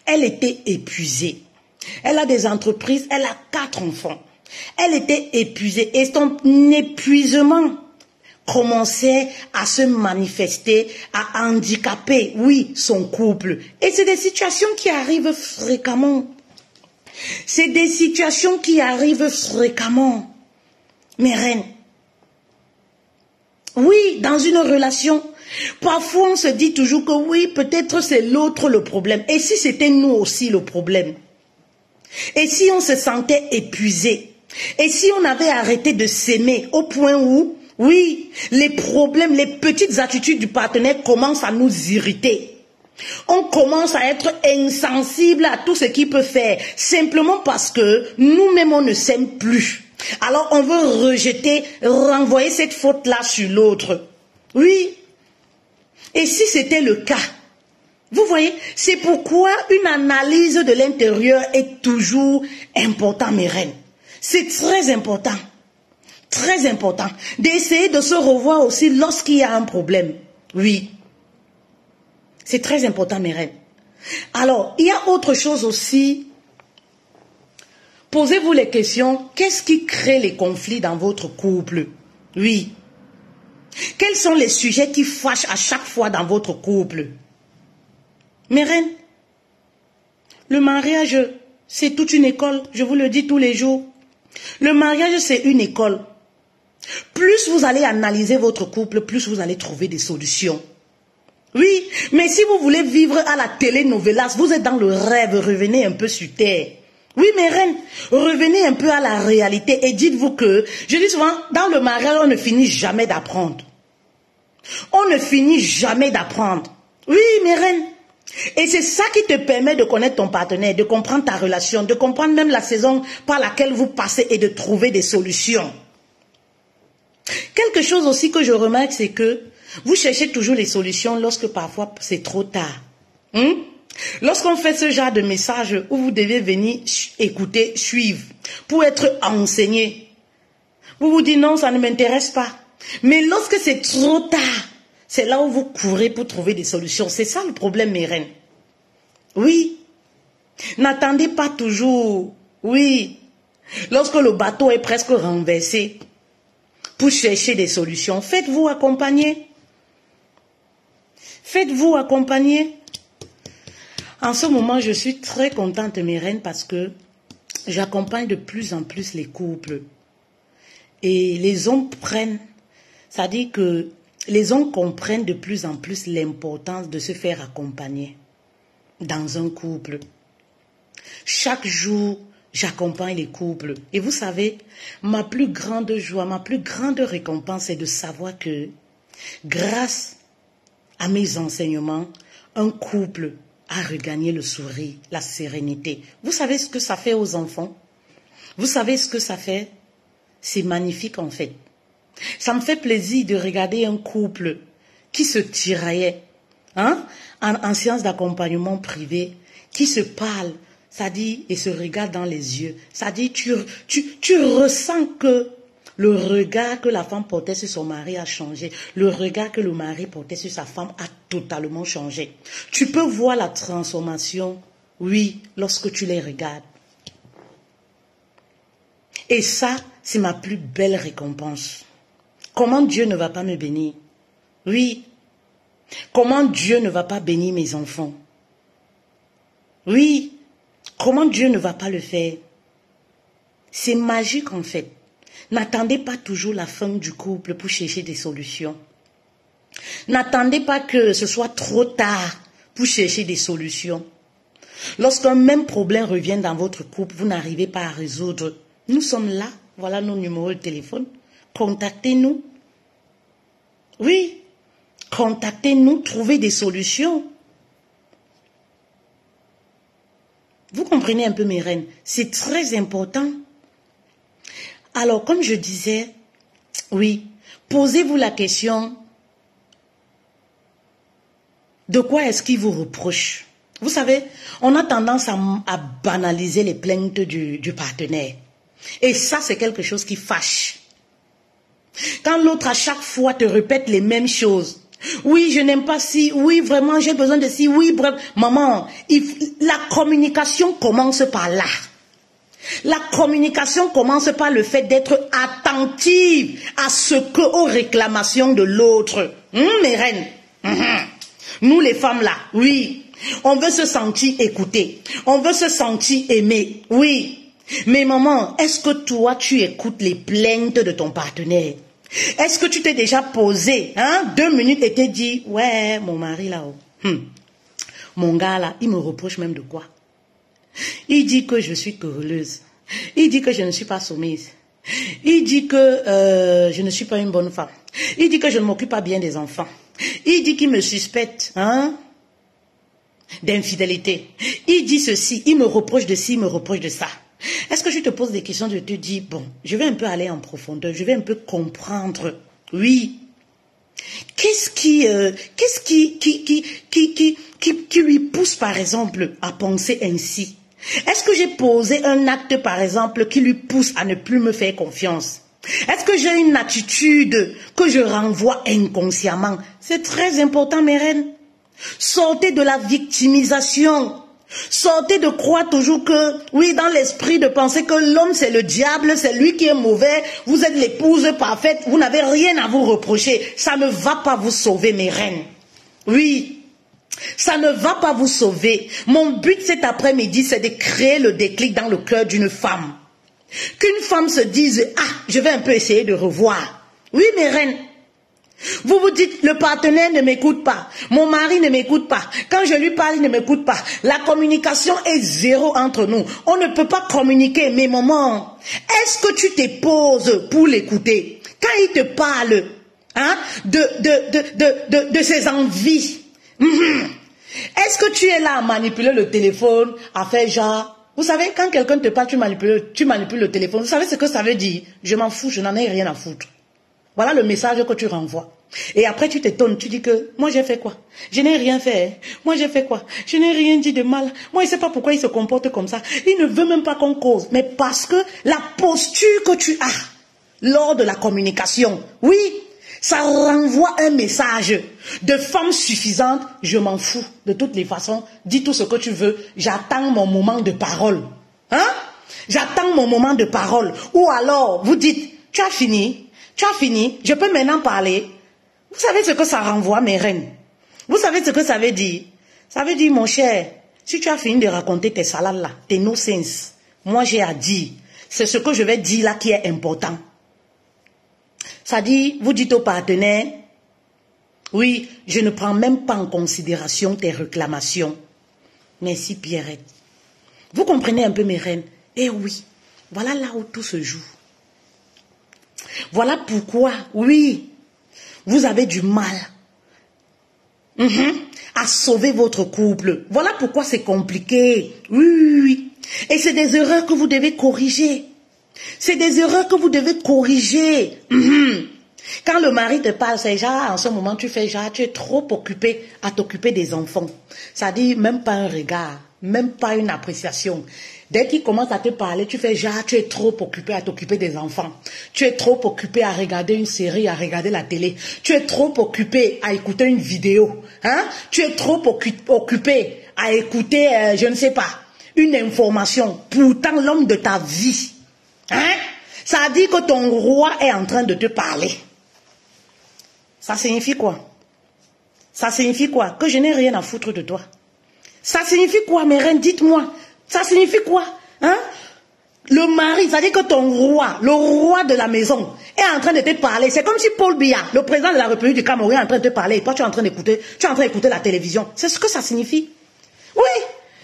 Elle était épuisée. Elle a des entreprises, elle a 4 enfants. Elle était épuisée et son épuisement commençait à se manifester, à handicaper, oui, son couple. Et c'est des situations qui arrivent fréquemment. C'est des situations qui arrivent fréquemment. Mes reines. Oui, dans une relation, parfois on se dit toujours que oui, peut-être c'est l'autre le problème. Et si c'était nous aussi le problème? Et si on se sentait épuisé? Et si on avait arrêté de s'aimer au point où, oui, les problèmes, les petites attitudes du partenaire commencent à nous irriter. On commence à être insensible à tout ce qu'il peut faire, simplement parce que nous-mêmes on ne s'aime plus. Alors on veut rejeter, renvoyer cette faute-là sur l'autre. Oui. Et si c'était le cas, vous voyez, c'est pourquoi une analyse de l'intérieur est toujours importante, mes reines. C'est très important. Très important. D'essayer de se revoir aussi lorsqu'il y a un problème. Oui. C'est très important, mes reines. Alors, il y a autre chose aussi. Posez-vous les questions. Qu'est-ce qui crée les conflits dans votre couple? Oui. Quels sont les sujets qui fâchent à chaque fois dans votre couple? Mes reines, le mariage, c'est toute une école. Je vous le dis tous les jours. Le mariage, c'est une école. Plus vous allez analyser votre couple, plus vous allez trouver des solutions. Oui, mais si vous voulez vivre à la télénovelas, vous êtes dans le rêve, revenez un peu sur terre. Oui, mes reines, revenez un peu à la réalité et dites-vous que, je dis souvent, dans le mariage, on ne finit jamais d'apprendre. On ne finit jamais d'apprendre. Oui, mes reines. Et c'est ça qui te permet de connaître ton partenaire, de comprendre ta relation, de comprendre même la saison par laquelle vous passez et de trouver des solutions. Quelque chose aussi que je remarque, c'est que vous cherchez toujours les solutions lorsque parfois c'est trop tard. Lorsqu'on fait ce genre de message où vous devez venir écouter, suivre, pour être enseigné, vous vous dites non, ça ne m'intéresse pas. Mais lorsque c'est trop tard, c'est là où vous courez pour trouver des solutions. C'est ça le problème, mes reines. Oui. N'attendez pas toujours. Oui. Lorsque le bateau est presque renversé, pour chercher des solutions, faites-vous accompagner. Faites-vous accompagner. En ce moment, je suis très contente, mes reines, parce que j'accompagne de plus en plus les couples. Et les hommes prennent, c'est-à-dire que les hommes comprennent de plus en plus l'importance de se faire accompagner dans un couple. Chaque jour, j'accompagne les couples. Et vous savez, ma plus grande joie, ma plus grande récompense, c'est de savoir que grâce à mes enseignements, un couple a regagné le sourire, la sérénité. Vous savez ce que ça fait aux enfants? Vous savez ce que ça fait? C'est magnifique en fait. Ça me fait plaisir de regarder un couple qui se tiraillait en séance d'accompagnement privé, qui se parle, ça dit, et se regarde dans les yeux. Ça dit, tu ressens que le regard que la femme portait sur son mari a changé. Le regard que le mari portait sur sa femme a totalement changé. Tu peux voir la transformation, oui, lorsque tu les regardes. Et ça, c'est ma plus belle récompense. Comment Dieu ne va pas me bénir? Oui. Comment Dieu ne va pas bénir mes enfants? Oui. Comment Dieu ne va pas le faire? C'est magique en fait. N'attendez pas toujours la fin du couple pour chercher des solutions. N'attendez pas que ce soit trop tard pour chercher des solutions. Lorsqu'un même problème revient dans votre couple, vous n'arrivez pas à résoudre. Nous sommes là, voilà nos numéros de téléphone. Contactez-nous. Oui, contactez-nous, trouvez des solutions. Vous comprenez un peu mes reines, c'est très important. Alors, comme je disais, oui, posez-vous la question, De quoi est-ce qu'il vous reproche? Vous savez, on a tendance à banaliser les plaintes du partenaire. Et ça, c'est quelque chose qui fâche. Quand l'autre à chaque fois te répète les mêmes choses. Oui, je n'aime pas ci. Oui, vraiment, j'ai besoin de ci. Oui, bref. Maman, la communication commence par là. La communication commence par le fait d'être attentive à aux réclamations de l'autre. Mes reines. Nous les femmes là, oui. On veut se sentir écouté. On veut se sentir aimé. Oui. Mais maman, est-ce que toi tu écoutes les plaintes de ton partenaire? Est-ce que tu t'es déjà posé 2 minutes et t'es dit, ouais, mon mari là-haut, mon gars là, il me reproche même de quoi? Il dit que je suis querelleuse. Il dit que je ne suis pas soumise. Il dit que je ne suis pas une bonne femme. Il dit que je ne m'occupe pas bien des enfants. Il dit qu'il me suspecte d'infidélité. Il dit ceci, il me reproche de ci, il me reproche de ça. Est-ce que je te pose des questions, je te dis, bon, je vais un peu aller en profondeur, je vais un peu comprendre. Oui. Qu'est-ce qui lui pousse, par exemple, à penser ainsi? Est-ce que j'ai posé un acte, par exemple, qui lui pousse à ne plus me faire confiance? Est-ce que j'ai une attitude que je renvoie inconsciemment? C'est très important, mes reines. Sortez de la victimisation. Sortez de croire toujours que, oui, dans l'esprit de penser que l'homme c'est le diable, c'est lui qui est mauvais, vous êtes l'épouse parfaite, vous n'avez rien à vous reprocher. Ça ne va pas vous sauver, mes reines. Oui, ça ne va pas vous sauver. Mon but cet après-midi, c'est de créer le déclic dans le cœur d'une femme. Qu'une femme se dise, ah, je vais un peu essayer de revoir. Oui, mes reines. Vous vous dites, le partenaire ne m'écoute pas, mon mari ne m'écoute pas, quand je lui parle, il ne m'écoute pas. La communication est zéro entre nous. On ne peut pas communiquer, mais maman, est-ce que tu te poses pour l'écouter? Quand il te parle de ses envies, est-ce que tu es là à manipuler le téléphone, à faire genre... Vous savez, quand quelqu'un te parle, tu manipules le téléphone, vous savez ce que ça veut dire? Je m'en fous, je n'en ai rien à foutre. Voilà le message que tu renvoies. Et après tu t'étonnes, tu dis que moi j'ai fait quoi? Je n'ai rien fait. Moi j'ai fait quoi? Je n'ai rien dit de mal. Moi je ne sais pas pourquoi il se comporte comme ça. Il ne veut même pas qu'on cause. Mais parce que la posture que tu as lors de la communication, oui, ça renvoie un message de femme suffisante. Je m'en fous. De toutes les façons, dis tout ce que tu veux. J'attends mon moment de parole. J'attends mon moment de parole. Ou alors, vous dites, tu as fini? Tu as fini, je peux maintenant parler. Vous savez ce que ça renvoie, mes reines? Vous savez ce que ça veut dire? Ça veut dire, mon cher, si tu as fini de raconter tes salades là, tes no sense, moi j'ai à dire. C'est ce que je vais dire là qui est important. Ça dit, vous dites au partenaire, oui, je ne prends même pas en considération tes réclamations. Merci Pierrette. Vous comprenez un peu, mes reines? Eh oui, voilà là où tout se joue. Voilà pourquoi, oui, vous avez du mal à sauver votre couple. Voilà pourquoi c'est compliqué. Oui. Et c'est des erreurs que vous devez corriger. C'est des erreurs que vous devez corriger. Quand le mari te parle, c'est genre, en ce moment, tu fais genre, tu es trop occupé à t'occuper des enfants. Ça dit même pas un regard, même pas une appréciation. Dès qu'il commence à te parler, tu fais genre, tu es trop occupé à t'occuper des enfants. Tu es trop occupé à regarder une série, à regarder la télé. Tu es trop occupé à écouter une vidéo. Tu es trop occupé à écouter, je ne sais pas, une information. Pourtant, l'homme de ta vie, ça dit que ton roi est en train de te parler. Ça signifie quoi? Ça signifie quoi? Que je n'ai rien à foutre de toi. Ça signifie quoi, mes reines? Dites-moi. Ça signifie quoi? Le mari, ça dit que ton roi, le roi de la maison, est en train de te parler. C'est comme si Paul Biya, le président de la République du Cameroun, est en train de te parler. Et toi, tu es en train d'écouter, la télévision. C'est ce que ça signifie. Oui.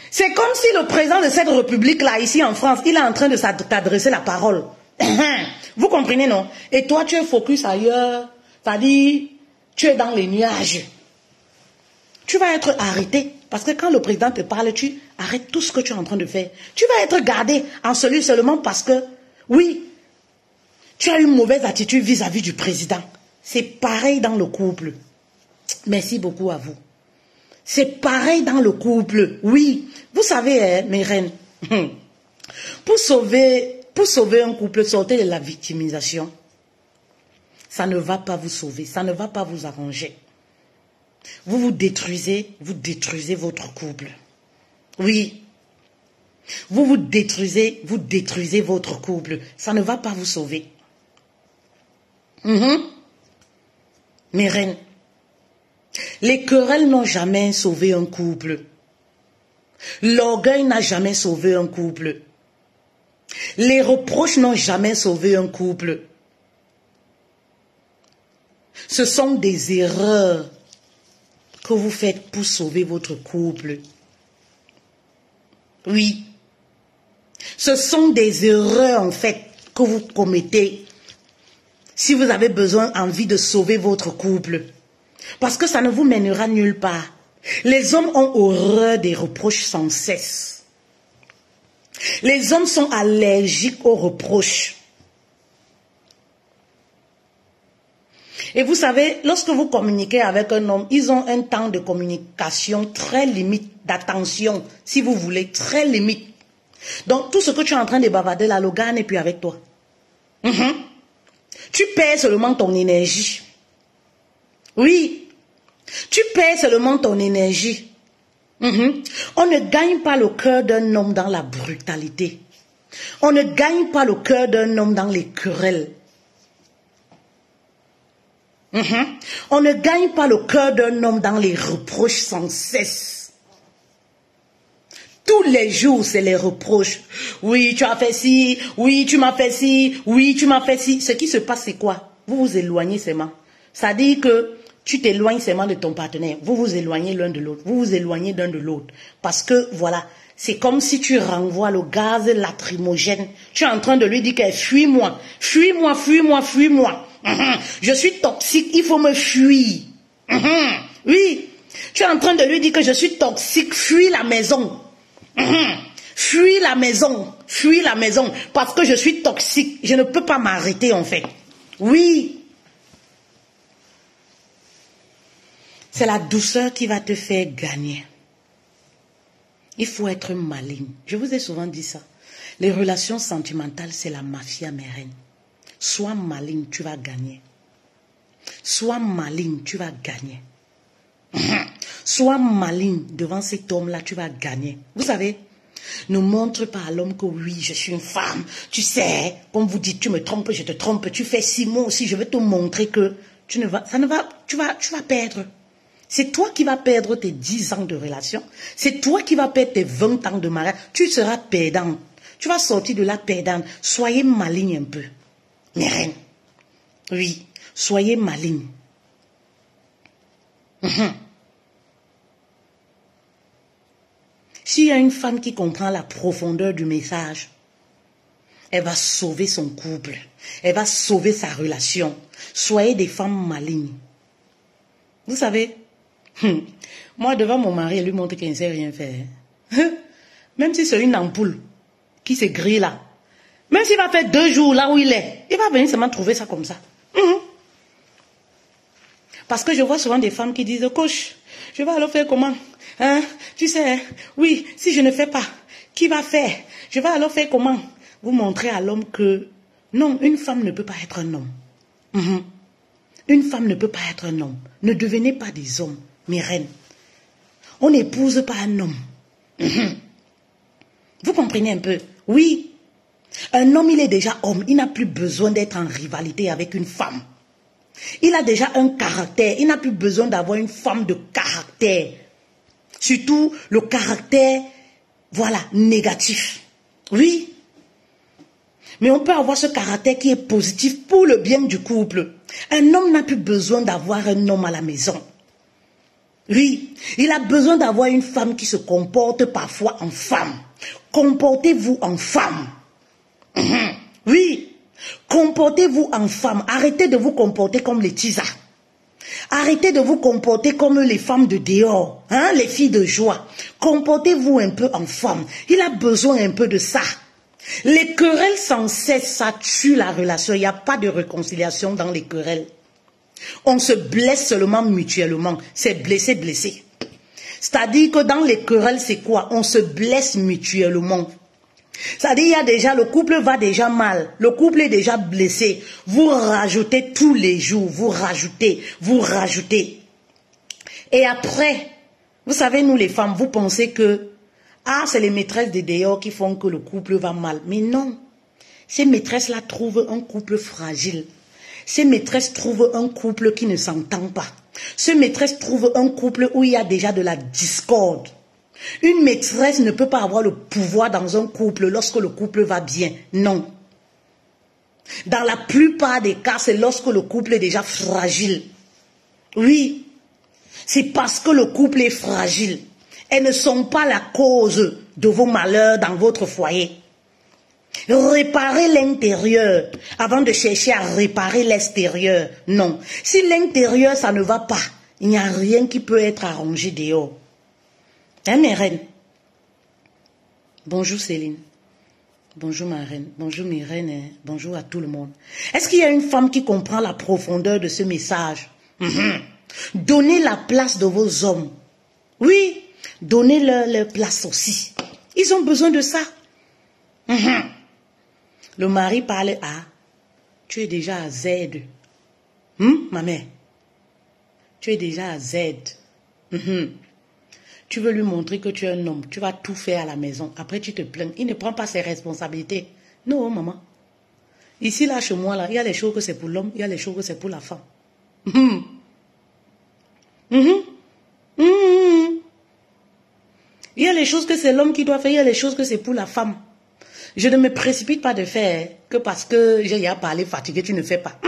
C'est comme si le président de cette république-là, ici en France, il est en train de t'adresser la parole. Vous comprenez, non? Et toi, tu es focus ailleurs. C'est-à-dire, tu es dans les nuages. Tu vas être arrêté. Parce que quand le président te parle, tu arrêtes tout ce que tu es en train de faire. Tu vas être gardé en celui seulement parce que, oui, tu as une mauvaise attitude vis-à-vis du président. C'est pareil dans le couple. Merci beaucoup à vous. C'est pareil dans le couple. Oui, vous savez, hein, mes reines, pour sauver un couple, sortez de la victimisation. Ça ne va pas vous sauver, ça ne va pas vous arranger. Vous détruisez votre couple. Oui. Vous détruisez votre couple. Ça ne va pas vous sauver. Mes reines, les querelles n'ont jamais sauvé un couple. L'orgueil n'a jamais sauvé un couple. Les reproches n'ont jamais sauvé un couple. Ce sont des erreurs que vous faites pour sauver votre couple. Oui. Ce sont des erreurs, en fait, que vous commettez si vous avez envie de sauver votre couple. Parce que ça ne vous mènera nulle part. Les hommes ont horreur des reproches sans cesse. Les hommes sont allergiques aux reproches. Et vous savez, lorsque vous communiquez avec un homme, ils ont un temps de communication très limite, d'attention, si vous voulez, très limite. Donc, tout ce que tu es en train de bavarder là, le gars n'est plus avec toi. Tu perds seulement ton énergie. Oui, tu perds seulement ton énergie. On ne gagne pas le cœur d'un homme dans la brutalité. On ne gagne pas le cœur d'un homme dans les querelles. On ne gagne pas le cœur d'un homme dans les reproches sans cesse. Tous les jours, c'est les reproches. Oui, tu as fait ci. Oui, tu m'as fait ci. Oui, tu m'as fait ci. Ce qui se passe, c'est quoi? Vous vous éloignez seulement. Ça dit que tu t'éloignes seulement de ton partenaire. Vous vous éloignez l'un de l'autre. Vous vous éloignez l'un de l'autre. Parce que, voilà, c'est comme si tu renvoies le gaz lacrymogène. Tu es en train de lui dire que fuis-moi. Fuis-moi, fuis-moi, fuis-moi. Je suis toxique, il faut me fuir. Oui, tu es en train de lui dire que je suis toxique, fuis la maison. Fuis la maison, fuis la maison, parce que je suis toxique, je ne peux pas m'arrêter en fait. Oui. C'est la douceur qui va te faire gagner. Il faut être maligne. Je vous ai souvent dit ça. Les relations sentimentales, c'est la mafia, mes reines. Sois maligne, tu vas gagner. Sois maligne, tu vas gagner. Sois maligne devant cet homme-là, tu vas gagner. Vous savez, ne montre pas à l'homme que oui, je suis une femme. Tu sais, comme vous dites, tu me trompes, je te trompe. Tu fais 6 mois aussi, je vais te montrer que tu vas perdre. C'est toi qui vas perdre tes 10 ans de relation. C'est toi qui vas perdre tes 20 ans de mariage. Tu seras perdante. Tu vas sortir de là perdante. Soyez maligne un peu. Mes reines. Oui, soyez maligne. S'il y a une femme qui comprend la profondeur du message, elle va sauver son couple. Elle va sauver sa relation. Soyez des femmes malignes. Vous savez, moi devant mon mari, elle lui montre qu'elle ne sait rien faire. Même si c'est une ampoule qui se grille là. Même s'il va faire 2 jours là où il est, il va venir seulement trouver ça comme ça. Parce que je vois souvent des femmes qui disent, coach, je vais alors faire comment? Hein? Tu sais, oui, si je ne fais pas, qui va faire? Je vais alors faire comment? Vous montrez à l'homme que non, une femme ne peut pas être un homme. Une femme ne peut pas être un homme. Ne devenez pas des hommes, mes reines. On n'épouse pas un homme. Vous comprenez un peu? Oui. Un homme, il est déjà homme. Il n'a plus besoin d'être en rivalité avec une femme. Il a déjà un caractère. Il n'a plus besoin d'avoir une femme de caractère. Surtout le caractère, voilà, négatif. Oui. Mais on peut avoir ce caractère qui est positif pour le bien du couple. Un homme n'a plus besoin d'avoir un homme à la maison. Oui, il a besoin d'avoir une femme qui se comporte parfois en femme. Comportez-vous en femme. Oui, comportez-vous en femme. Arrêtez de vous comporter comme les tisas. Arrêtez de vous comporter comme les femmes de dehors, hein, les filles de joie. Comportez-vous un peu en femme. Il a besoin un peu de ça. Les querelles sans cesse, ça tue la relation. Il n'y a pas de réconciliation dans les querelles. On se blesse seulement mutuellement. C'est blessé, blessé. C'est-à-dire que dans les querelles, c'est quoi? On se blesse mutuellement. C'est-à-dire, il y a déjà, le couple va déjà mal. Le couple est déjà blessé. Vous rajoutez tous les jours. Vous rajoutez. Et après, vous savez, nous les femmes, vous pensez que, ah, c'est les maîtresses des dehors qui font que le couple va mal. Mais non. Ces maîtresses-là trouvent un couple fragile. Ces maîtresses trouvent un couple qui ne s'entend pas. Ces maîtresses trouvent un couple où il y a déjà de la discorde. Une maîtresse ne peut pas avoir le pouvoir dans un couple lorsque le couple va bien. Non. Dans la plupart des cas, c'est lorsque le couple est déjà fragile. Oui. C'est parce que le couple est fragile. Elles ne sont pas la cause de vos malheurs dans votre foyer. Réparez l'intérieur avant de chercher à réparer l'extérieur. Non. Si l'intérieur, ça ne va pas, il n'y a rien qui peut être arrangé dehors. Hein, mes reines? Bonjour Céline. Bonjour ma reine. Bonjour mes reines. Bonjour à tout le monde. Est-ce qu'il y a une femme qui comprend la profondeur de ce message? Donnez la place de vos hommes. Oui, donnez-leur leur place aussi. Ils ont besoin de ça. Le mari parle à, tu es déjà à Z. Ma mère, tu es déjà à Z. Tu veux lui montrer que tu es un homme, tu vas tout faire à la maison. Après, tu te plains. Il ne prend pas ses responsabilités. Non, maman. Ici, là, chez moi, là, il y a les choses que c'est pour l'homme, il y a les choses que c'est pour la femme. Il y a les choses que c'est l'homme qui doit faire, il y a les choses que c'est pour la femme. Je ne me précipite pas de faire que parce que j'ai à parler fatigué, tu ne fais pas.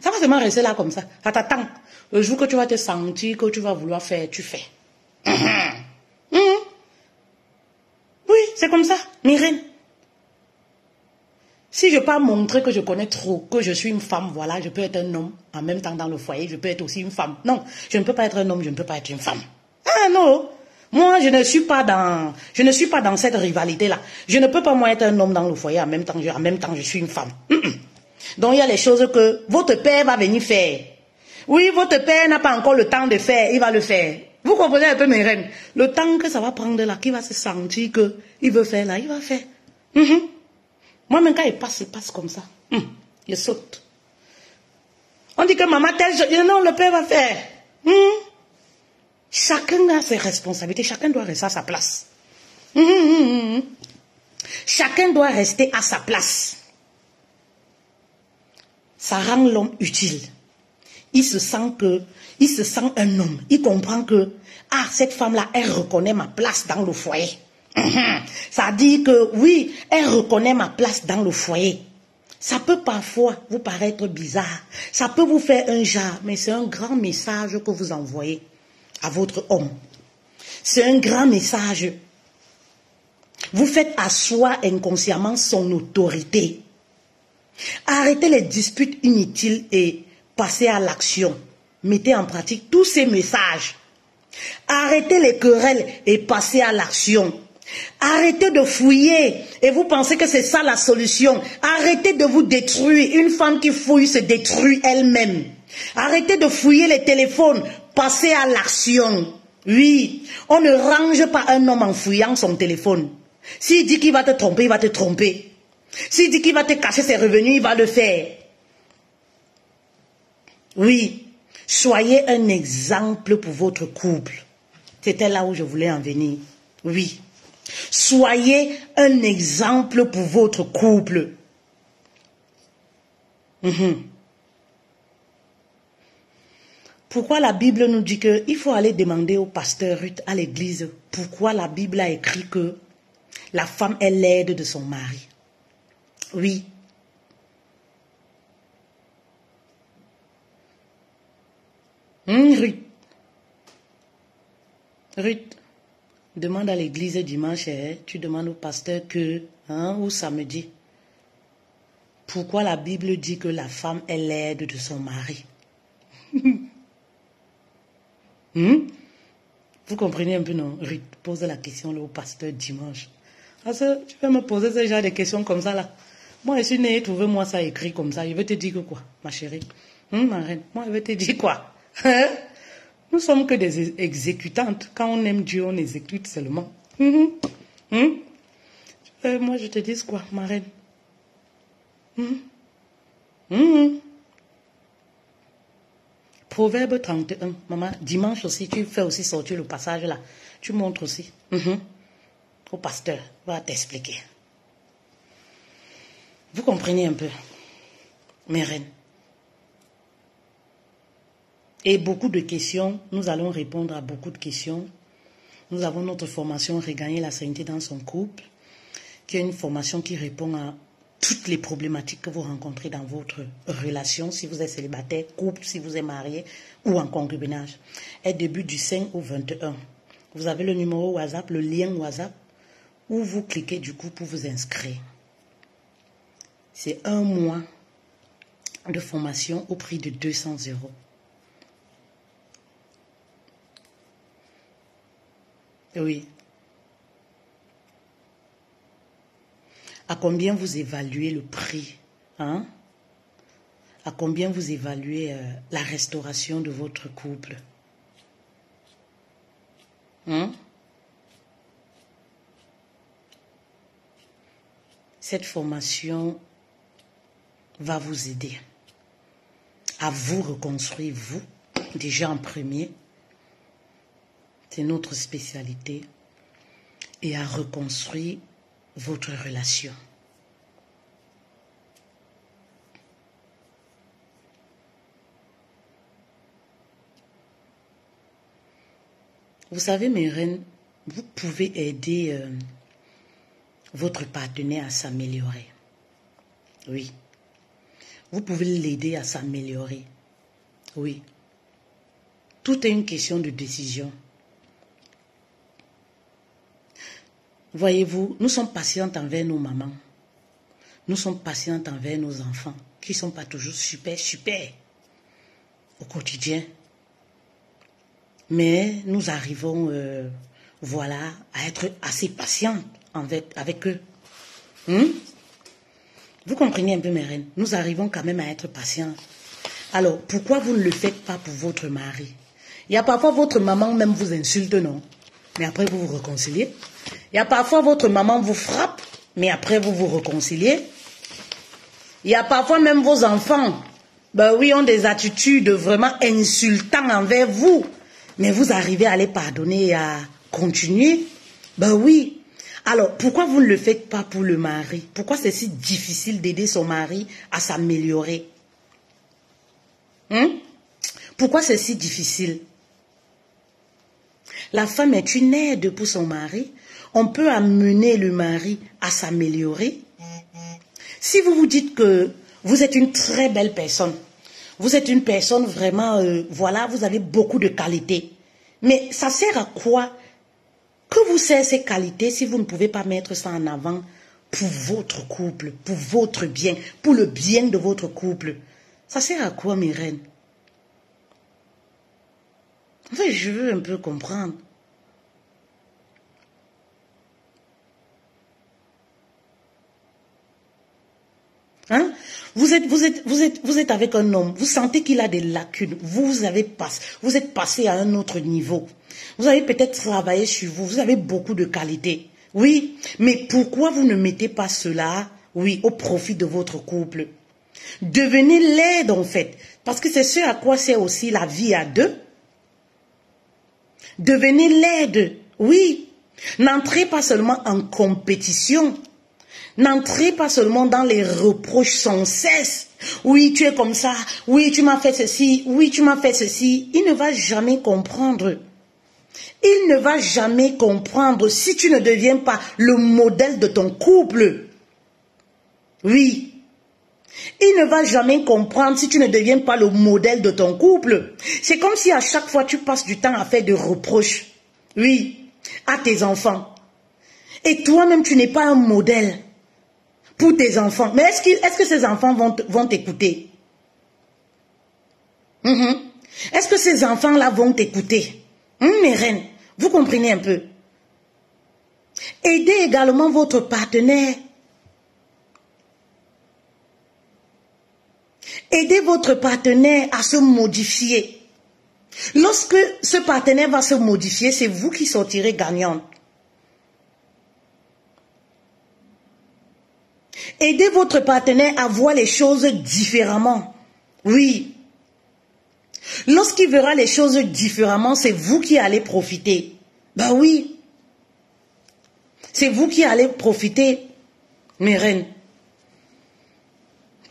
Ça va seulement rester là comme ça. À t'attendre. Le jour que tu vas te sentir, que tu vas vouloir faire, tu fais. Oui, c'est comme ça, mes reines. Si je peux pas montrer que je connais trop, que je suis une femme, voilà, je peux être un homme, en même temps dans le foyer, je peux être aussi une femme. Non, je ne peux pas être un homme, je ne peux pas être une femme. Ah non, moi je ne suis pas dans cette rivalité-là. Je ne peux pas moi être un homme dans le foyer, en même temps je suis une femme. Donc il y a les choses que votre père va venir faire. Oui, votre père n'a pas encore le temps de faire, il va le faire. Vous comprenez un peu mes reines? Le temps que ça va prendre là, qu'il va se sentir qu'il veut faire là, il va faire. Moi-même, quand il passe comme ça. Il saute. On dit que maman, non, le père va faire. Chacun a ses responsabilités, chacun doit rester à sa place. Chacun doit rester à sa place. Ça rend l'homme utile. Il se sent un homme. Il comprend que, ah, cette femme-là, elle reconnaît ma place dans le foyer. Ça dit que, oui, elle reconnaît ma place dans le foyer. Ça peut parfois vous paraître bizarre. Ça peut vous faire un genre, mais c'est un grand message que vous envoyez à votre homme. C'est un grand message. Vous faites asseoir inconsciemment son autorité. Arrêtez les disputes inutiles et passez à l'action. Mettez en pratique tous ces messages. Arrêtez les querelles et passez à l'action. Arrêtez de fouiller et vous pensez que c'est ça la solution. Arrêtez de vous détruire. Une femme qui fouille se détruit elle-même. Arrêtez de fouiller les téléphones. Passez à l'action. Oui, on ne range pas un homme en fouillant son téléphone. S'il dit qu'il va te tromper, il va te tromper. S'il dit qu'il va te cacher ses revenus, il va le faire. Oui, soyez un exemple pour votre couple. C'était là où je voulais en venir. Oui. Soyez un exemple pour votre couple. Pourquoi la Bible nous dit qu'il faut aller demander au pasteur Ruth à l'église pourquoi la Bible a écrit que la femme est l'aide de son mari? Oui. Ruth, demande à l'église dimanche, tu demandes au pasteur ou samedi, pourquoi la Bible dit que la femme est l'aide de son mari? Vous comprenez un peu, non? Ruth, pose la question là, au pasteur dimanche. Parce que tu vas me poser ce genre de questions comme ça là. Moi, je suis née, trouvez-moi ça écrit comme ça. Je vais te dire que quoi, ma chérie? Ma reine, moi, je vais te dire quoi? Nous sommes que des exécutantes. Quand on aime Dieu, on exécute seulement. Moi, je te dis quoi, ma reine? Proverbe 31. Maman, dimanche aussi, tu fais aussi sortir le passage là. Tu montres aussi. Au pasteur, va t'expliquer. Vous comprenez un peu, mes reines? Et beaucoup de questions, nous allons répondre à beaucoup de questions. Nous avons notre formation Regagner la sérénité dans son couple, qui est une formation qui répond à toutes les problématiques que vous rencontrez dans votre relation, si vous êtes célibataire, couple, si vous êtes marié ou en concubinage. Elle débute du 5 au 21. Vous avez le numéro WhatsApp, le lien WhatsApp, où vous cliquez du coup pour vous inscrire. C'est 1 mois de formation au prix de 200 €. Oui. À combien vous évaluez le prix, hein? À combien vous évaluez la restauration de votre couple? Cette formation va vous aider à vous reconstruire, vous, déjà en premier. C'est notre spécialité. Et à reconstruire votre relation. Vous savez, mes reines, vous pouvez aider votre partenaire à s'améliorer. Oui. Vous pouvez l'aider à s'améliorer. Oui. Tout est une question de décision. Voyez-vous, nous sommes patientes envers nos mamans. Nous sommes patientes envers nos enfants, qui ne sont pas toujours super au quotidien. Mais nous arrivons, voilà, à être assez patientes avec eux. Vous comprenez un peu, mes reines? Nous arrivons quand même à être patientes. Alors, pourquoi vous ne le faites pas pour votre mari? Il y a parfois votre maman même vous insulte, non? Mais après vous vous réconciliez. Il y a parfois votre maman vous frappe, mais après vous vous réconciliez. Il y a parfois même vos enfants, oui, ont des attitudes vraiment insultantes envers vous. Mais vous arrivez à les pardonner et à continuer. Oui. Alors, pourquoi vous ne le faites pas pour le mari? Pourquoi c'est si difficile d'aider son mari à s'améliorer? Pourquoi c'est si difficile? La femme est une aide pour son mari. On peut amener le mari à s'améliorer. Si vous vous dites que vous êtes une très belle personne, vous êtes une personne vraiment, voilà, vous avez beaucoup de qualités. Mais ça sert à quoi que vous servez ces qualités si vous ne pouvez pas mettre ça en avant pour votre couple, pour votre bien, pour le bien de votre couple? Ça sert à quoi, mes reines? En fait, je veux un peu comprendre. Hein? Vous êtes avec un homme, vous sentez qu'il a des lacunes, vous êtes passé à un autre niveau. Vous avez peut-être travaillé sur vous, vous avez beaucoup de qualités. Oui, mais pourquoi vous ne mettez pas cela, oui, au profit de votre couple? Devenez l'aide en fait, parce que c'est ce à quoi sert aussi la vie à deux. Devenez l'aide, oui. N'entrez pas seulement en compétition. N'entrez pas seulement dans les reproches sans cesse. Oui, tu es comme ça. Oui, tu m'as fait ceci. Oui, tu m'as fait ceci. Il ne va jamais comprendre. Il ne va jamais comprendre si tu ne deviens pas le modèle de ton couple. Oui. Il ne va jamais comprendre si tu ne deviens pas le modèle de ton couple. C'est comme si à chaque fois tu passes du temps à faire des reproches. Oui, à tes enfants. Et toi-même, tu n'es pas un modèle pour tes enfants. Mais est-ce que ces enfants vont t'écouter? Est-ce que ces enfants-là vont t'écouter? Mes reines, vous comprenez un peu? Aidez également votre partenaire. Aidez votre partenaire à se modifier. Lorsque ce partenaire va se modifier, c'est vous qui sortirez gagnante. Aidez votre partenaire à voir les choses différemment. Oui. Lorsqu'il verra les choses différemment, c'est vous qui allez profiter. Ben oui. C'est vous qui allez profiter, mes reines.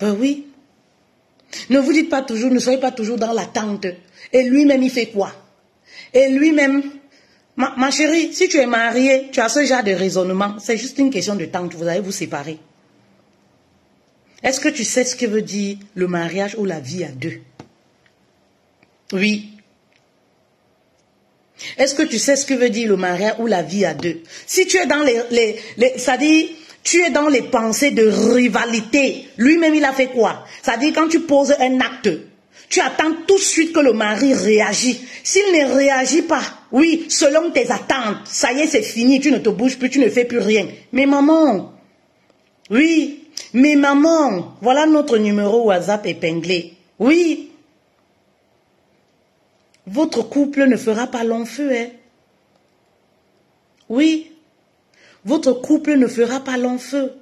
Ben oui. Ne vous dites pas toujours, ne soyez pas toujours dans l'attente. Et lui-même, il fait quoi? Et lui-même, ma chérie, si tu es mariée, tu as ce genre de raisonnement. C'est juste une question de temps, vous allez vous séparer. Est-ce que tu sais ce que veut dire le mariage ou la vie à deux? Oui. Est-ce que tu sais ce que veut dire le mariage ou la vie à deux? Si tu es dans c'est-à-dire, tu es dans les pensées de rivalité. Lui-même, il a fait quoi? C'est-à-dire, quand tu poses un acte, tu attends tout de suite que le mari réagisse. S'il ne réagit pas, oui, selon tes attentes, ça y est, c'est fini, tu ne te bouges plus, tu ne fais plus rien. Mais maman, oui, mais maman, voilà notre numéro WhatsApp épinglé. Oui. Votre couple ne fera pas long feu, hein. Oui. Votre couple ne fera pas long feu.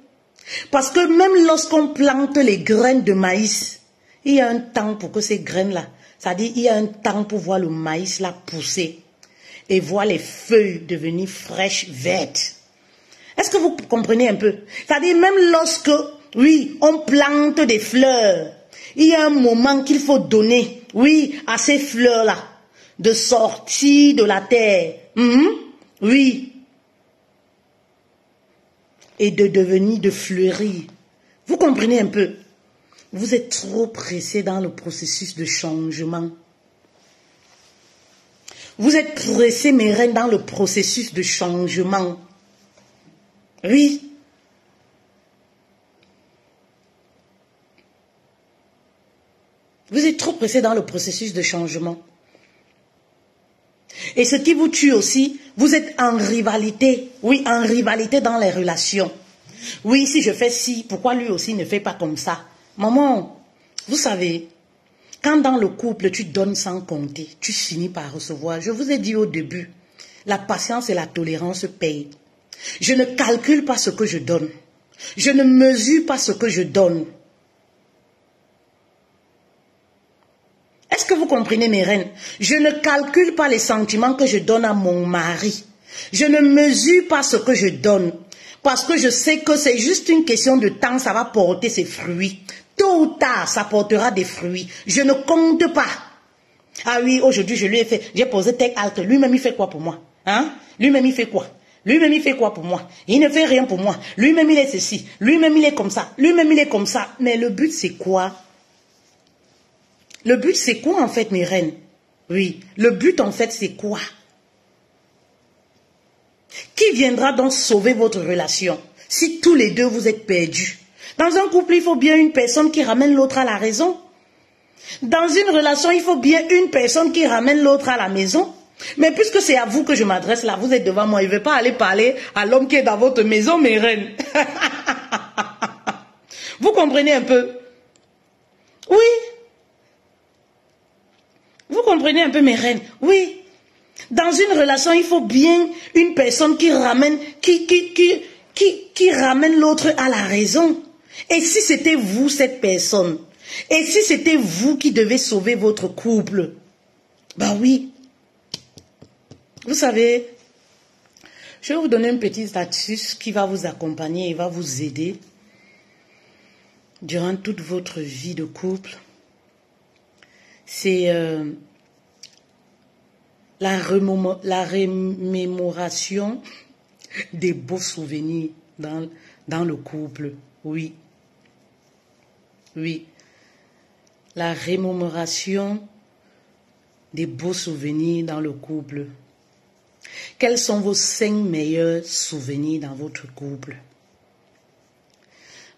Parce que même lorsqu'on plante les graines de maïs, il y a un temps pour que ces graines-là, c'est-à-dire il y a un temps pour voir le maïs là pousser et voir les feuilles devenir fraîches, vertes. Est-ce que vous comprenez un peu? C'est-à-dire même lorsque, oui, on plante des fleurs, il y a un moment qu'il faut donner, oui, à ces fleurs-là, de sortir de la terre. Oui. Et de devenir, de fleurir. Vous comprenez un peu? Vous êtes trop pressé dans le processus de changement. Vous êtes pressé, mes reines, dans le processus de changement. Oui. Vous êtes trop pressé dans le processus de changement. Et ce qui vous tue aussi, vous êtes en rivalité. Oui, en rivalité dans les relations. Oui, si je fais ci, pourquoi lui aussi ne fait pas comme ça? Maman, vous savez, quand dans le couple tu donnes sans compter, tu finis par recevoir. Je vous ai dit au début, la patience et la tolérance payent. Je ne calcule pas ce que je donne. Je ne mesure pas ce que je donne. Est-ce que vous comprenez, mes reines? Je ne calcule pas les sentiments que je donne à mon mari. Je ne mesure pas ce que je donne. Parce que je sais que c'est juste une question de temps, ça va porter ses fruits. Tôt ou tard, ça portera des fruits. Je ne compte pas. Ah oui, aujourd'hui, je lui ai fait, j'ai posé tel acte. Lui-même, il fait quoi pour moi? Hein? Lui-même, il fait quoi? Lui-même, il fait quoi pour moi? Il ne fait rien pour moi. Lui-même, il est ceci. Lui-même, il est comme ça. Lui-même, il est comme ça. Mais le but, c'est quoi? Le but, c'est quoi, en fait, mes reines? Oui, le but, en fait, c'est quoi? Qui viendra donc sauver votre relation si tous les deux vous êtes perdus? Dans un couple, il faut bien une personne qui ramène l'autre à la raison. Dans une relation, il faut bien une personne qui ramène l'autre à la maison. Mais puisque c'est à vous que je m'adresse là, vous êtes devant moi, je ne vais pas aller parler à l'homme qui est dans votre maison, mes reines. Vous comprenez un peu? Oui. Vous comprenez un peu, mes reines? Oui. Dans une relation, il faut bien une personne qui ramène, qui ramène l'autre à la raison. Et si c'était vous, cette personne? Et si c'était vous qui devez sauver votre couple? Ben oui. Vous savez, je vais vous donner une petite astuce qui va vous accompagner et va vous aider durant toute votre vie de couple. C'est la remémoration des beaux souvenirs dans le couple. Oui. Oui. La remémoration des beaux souvenirs dans le couple. Quels sont vos 5 meilleurs souvenirs dans votre couple?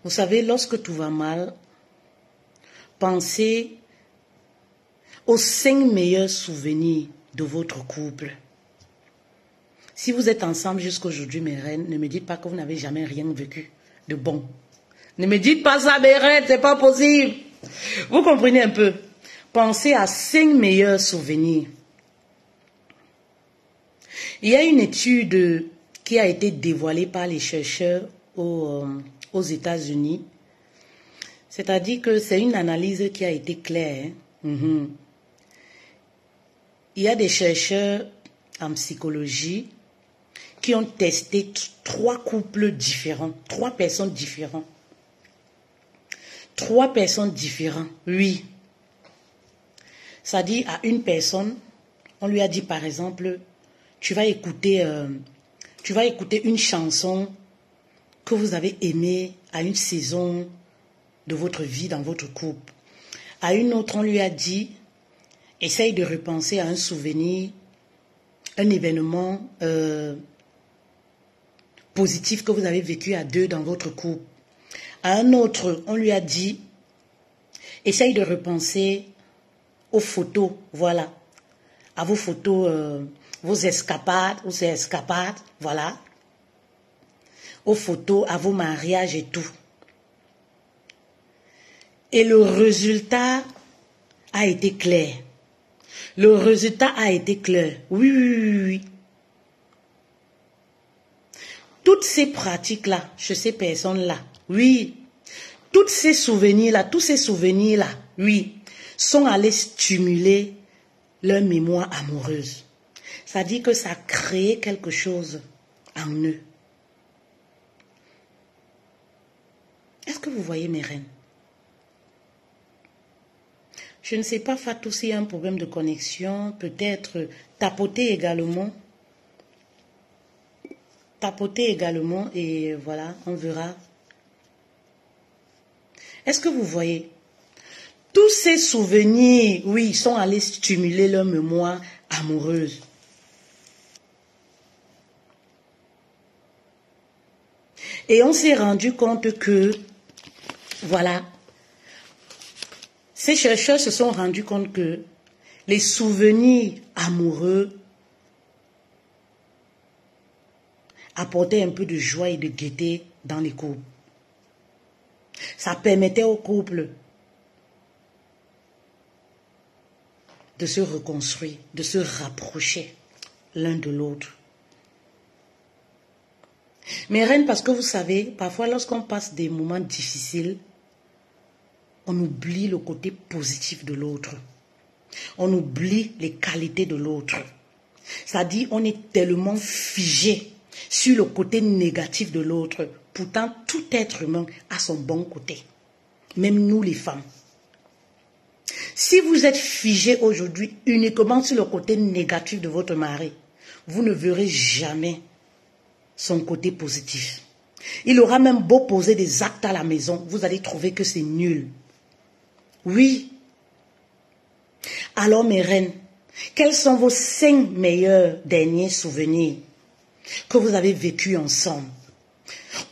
Vous savez, lorsque tout va mal, pensez aux 5 meilleurs souvenirs de votre couple. Si vous êtes ensemble jusqu'à aujourd'hui, mes reines, ne me dites pas que vous n'avez jamais rien vécu de bon. Ne me dites pas ça, mes reines, c'est pas possible. Vous comprenez un peu? Pensez à 5 meilleurs souvenirs. Il y a une étude qui a été dévoilée par les chercheurs aux États-Unis. C'est-à-dire que c'est une analyse qui a été claire. Il y a des chercheurs en psychologie qui ont testé 3 couples différents, 3 personnes différentes. 3 personnes différentes, oui. Ça dit à une personne, on lui a dit par exemple, tu vas écouter une chanson que vous avez aimée à une saison de votre vie dans votre couple. À une autre, on lui a dit, essaye de repenser à un souvenir, un événement positif que vous avez vécu à 2 dans votre couple. À un autre, on lui a dit, essaye de repenser aux photos, voilà, à vos photos, vos escapades, voilà, aux photos, à vos mariages et tout. Et le résultat a été clair. Le résultat a été clair. Oui, oui, oui, oui. Toutes ces pratiques-là, chez ces personnes-là, oui, tous ces souvenirs-là, oui, sont allés stimuler leur mémoire amoureuse. Ça dit que ça a créé quelque chose en eux. Est-ce que vous voyez mes reines? Je ne sais pas, Fatou, s'il y a un problème de connexion, peut-être tapoter également. Tapoter également et voilà, on verra. Est-ce que vous voyez? Tous ces souvenirs, oui, sont allés stimuler leur mémoire amoureuse. Et on s'est rendu compte que, voilà, ces chercheurs se sont rendus compte que les souvenirs amoureux apportaient un peu de joie et de gaieté dans les couples. Ça permettait aux couples de se reconstruire, de se rapprocher l'un de l'autre. Mais reine, parce que vous savez, parfois lorsqu'on passe des moments difficiles, on oublie le côté positif de l'autre. On oublie les qualités de l'autre. C'est-à-dire, on est tellement figé sur le côté négatif de l'autre. Pourtant, tout être humain a son bon côté. Même nous, les femmes. Si vous êtes figé aujourd'hui uniquement sur le côté négatif de votre mari, vous ne verrez jamais son côté positif. Il aura même beau poser des actes à la maison, vous allez trouver que c'est nul. Oui. Alors mes reines, quels sont vos 5 meilleurs derniers souvenirs que vous avez vécus ensemble?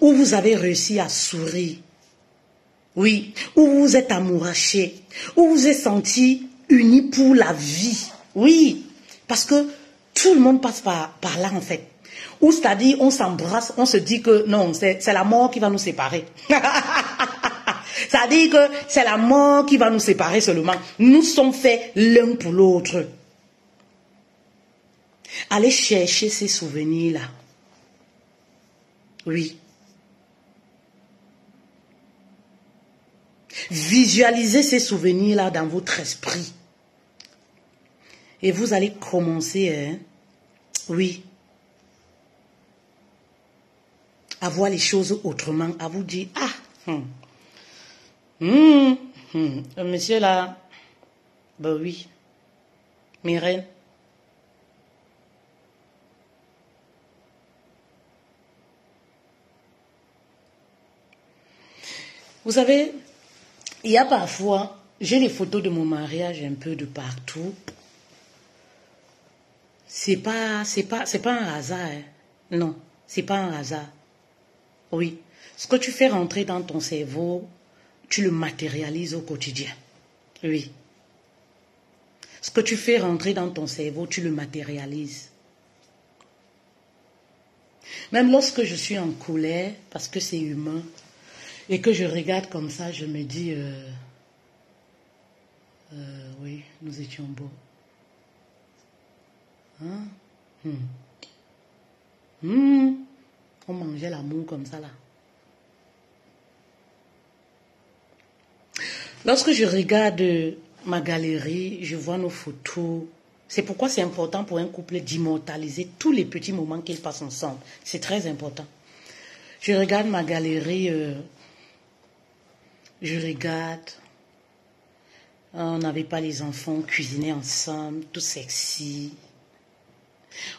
Où vous avez réussi à sourire? Oui. Où vous vous êtes amourachés? Où vous vous êtes sentis unis pour la vie? Oui. Parce que tout le monde passe par là en fait. Ou c'est-à-dire on s'embrasse, on se dit que non, c'est la mort qui va nous séparer. C'est-à-dire que c'est la mort qui va nous séparer seulement. Nous sommes faits l'un pour l'autre. Allez chercher ces souvenirs-là. Oui. Visualisez ces souvenirs-là dans votre esprit. Et vous allez commencer, oui, à voir les choses autrement, à vous dire, ah, monsieur là, ben oui, mes reines. Vous savez, il y a parfois, j'ai les photos de mon mariage un peu de partout. C'est pas un hasard, hein. Non, c'est pas un hasard. Oui, ce que tu fais rentrer dans ton cerveau, tu le matérialises au quotidien. Oui. Ce que tu fais rentrer dans ton cerveau, tu le matérialises. Même lorsque je suis en colère, parce que c'est humain, et que je regarde comme ça, je me dis, Oui, nous étions beaux. Hein? On mangeait l'amour comme ça là. Lorsque je regarde ma galerie, je vois nos photos. C'est pourquoi c'est important pour un couple d'immortaliser tous les petits moments qu'ils passent ensemble. C'est très important. Je regarde ma galerie, je regarde. On n'avait pas les enfants, on cuisinait ensemble, tout sexy.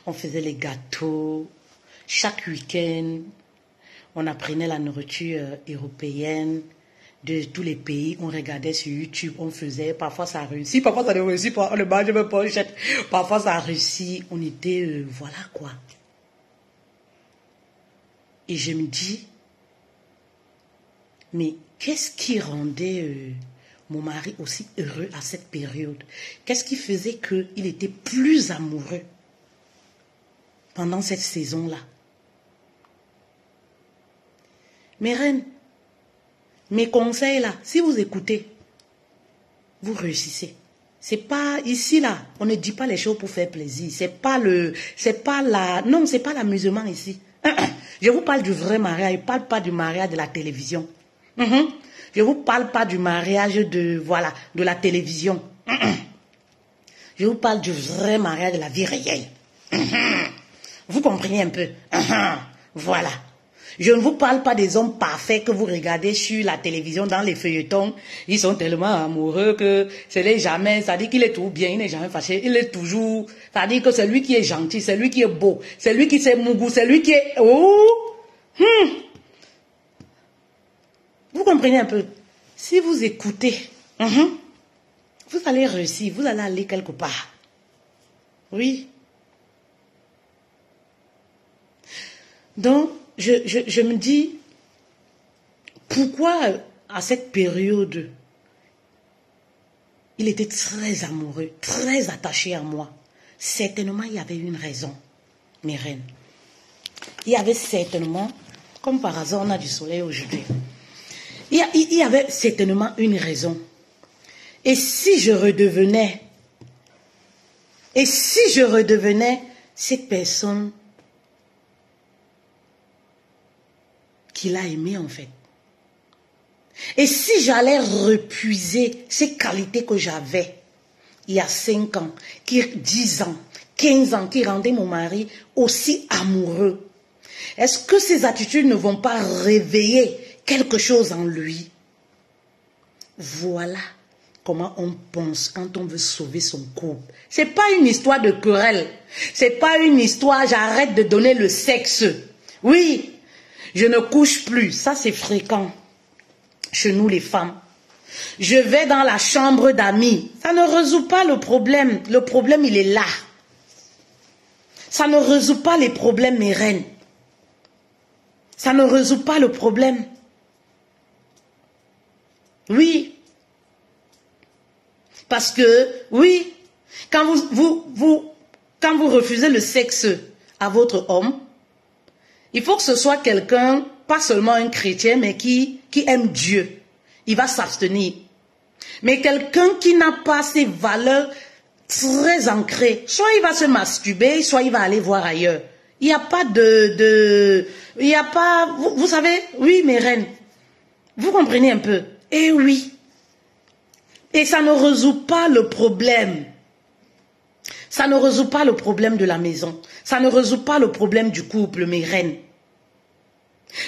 On faisait les gâteaux. Chaque week-end, on apprenait la nourriture européenne de tous les pays. On regardait sur YouTube, on faisait. Parfois ça réussit, parfois ça ne réussit pas. On ne mange même pas, parfois ça réussit. On était, voilà quoi. Et je me dis, mais qu'est-ce qui rendait mon mari aussi heureux à cette période? Qu'est-ce qui faisait qu'il était plus amoureux pendant cette saison-là? Mes reines, mes conseils là, si vous écoutez, vous réussissez. C'est pas ici là, on ne dit pas les choses pour faire plaisir. C'est pas l'amusement ici. Je vous parle du vrai mariage, je ne parle pas du mariage de la télévision. Je vous parle pas du mariage de la télévision. Je vous parle du vrai mariage de la vie réelle. Vous comprenez un peu? Voilà. Je ne vous parle pas des hommes parfaits que vous regardez sur la télévision, dans les feuilletons. Ils sont tellement amoureux que ce n'est jamais, ça dit qu'il est tout bien, il n'est jamais fâché, il est toujours, ça dit que c'est lui qui est gentil, c'est lui qui est beau, c'est lui qui sait mougou, c'est lui qui est, Vous comprenez un peu? Si vous écoutez, vous allez réussir, vous allez aller quelque part. Oui. Donc, je me dis, pourquoi à cette période, il était très amoureux, très attaché à moi? Certainement, il y avait une raison, mes reines. Il y avait certainement, comme par hasard, on a du soleil aujourd'hui. Il y avait certainement une raison. Et si je redevenais cette personne qu'il a aimé en fait. Et si j'allais repuiser ces qualités que j'avais il y a 5 ans, 10 ans, 15 ans, qui rendaient mon mari aussi amoureux, est-ce que ces attitudes ne vont pas réveiller quelque chose en lui? Voilà comment on pense quand on veut sauver son couple. C'est pas une histoire de querelle. C'est pas une histoire, j'arrête de donner le sexe. Oui. Je ne couche plus, ça c'est fréquent chez nous les femmes. Je vais dans la chambre d'amis, ça ne résout pas le problème il est là. Ça ne résout pas les problèmes mes reines. Ça ne résout pas le problème. Oui. Parce que, oui, quand vous refusez le sexe à votre homme, il faut que ce soit quelqu'un, pas seulement un chrétien, mais qui aime Dieu. Il va s'abstenir. Mais quelqu'un qui n'a pas ces valeurs très ancrées, soit il va se masturber, soit il va aller voir ailleurs. Il n'y a pas il n'y a pas, vous savez, oui mes reines, vous comprenez un peu? Eh oui. Et ça ne résout pas le problème. Ça ne résout pas le problème de la maison. Ça ne résout pas le problème du couple, mes reines.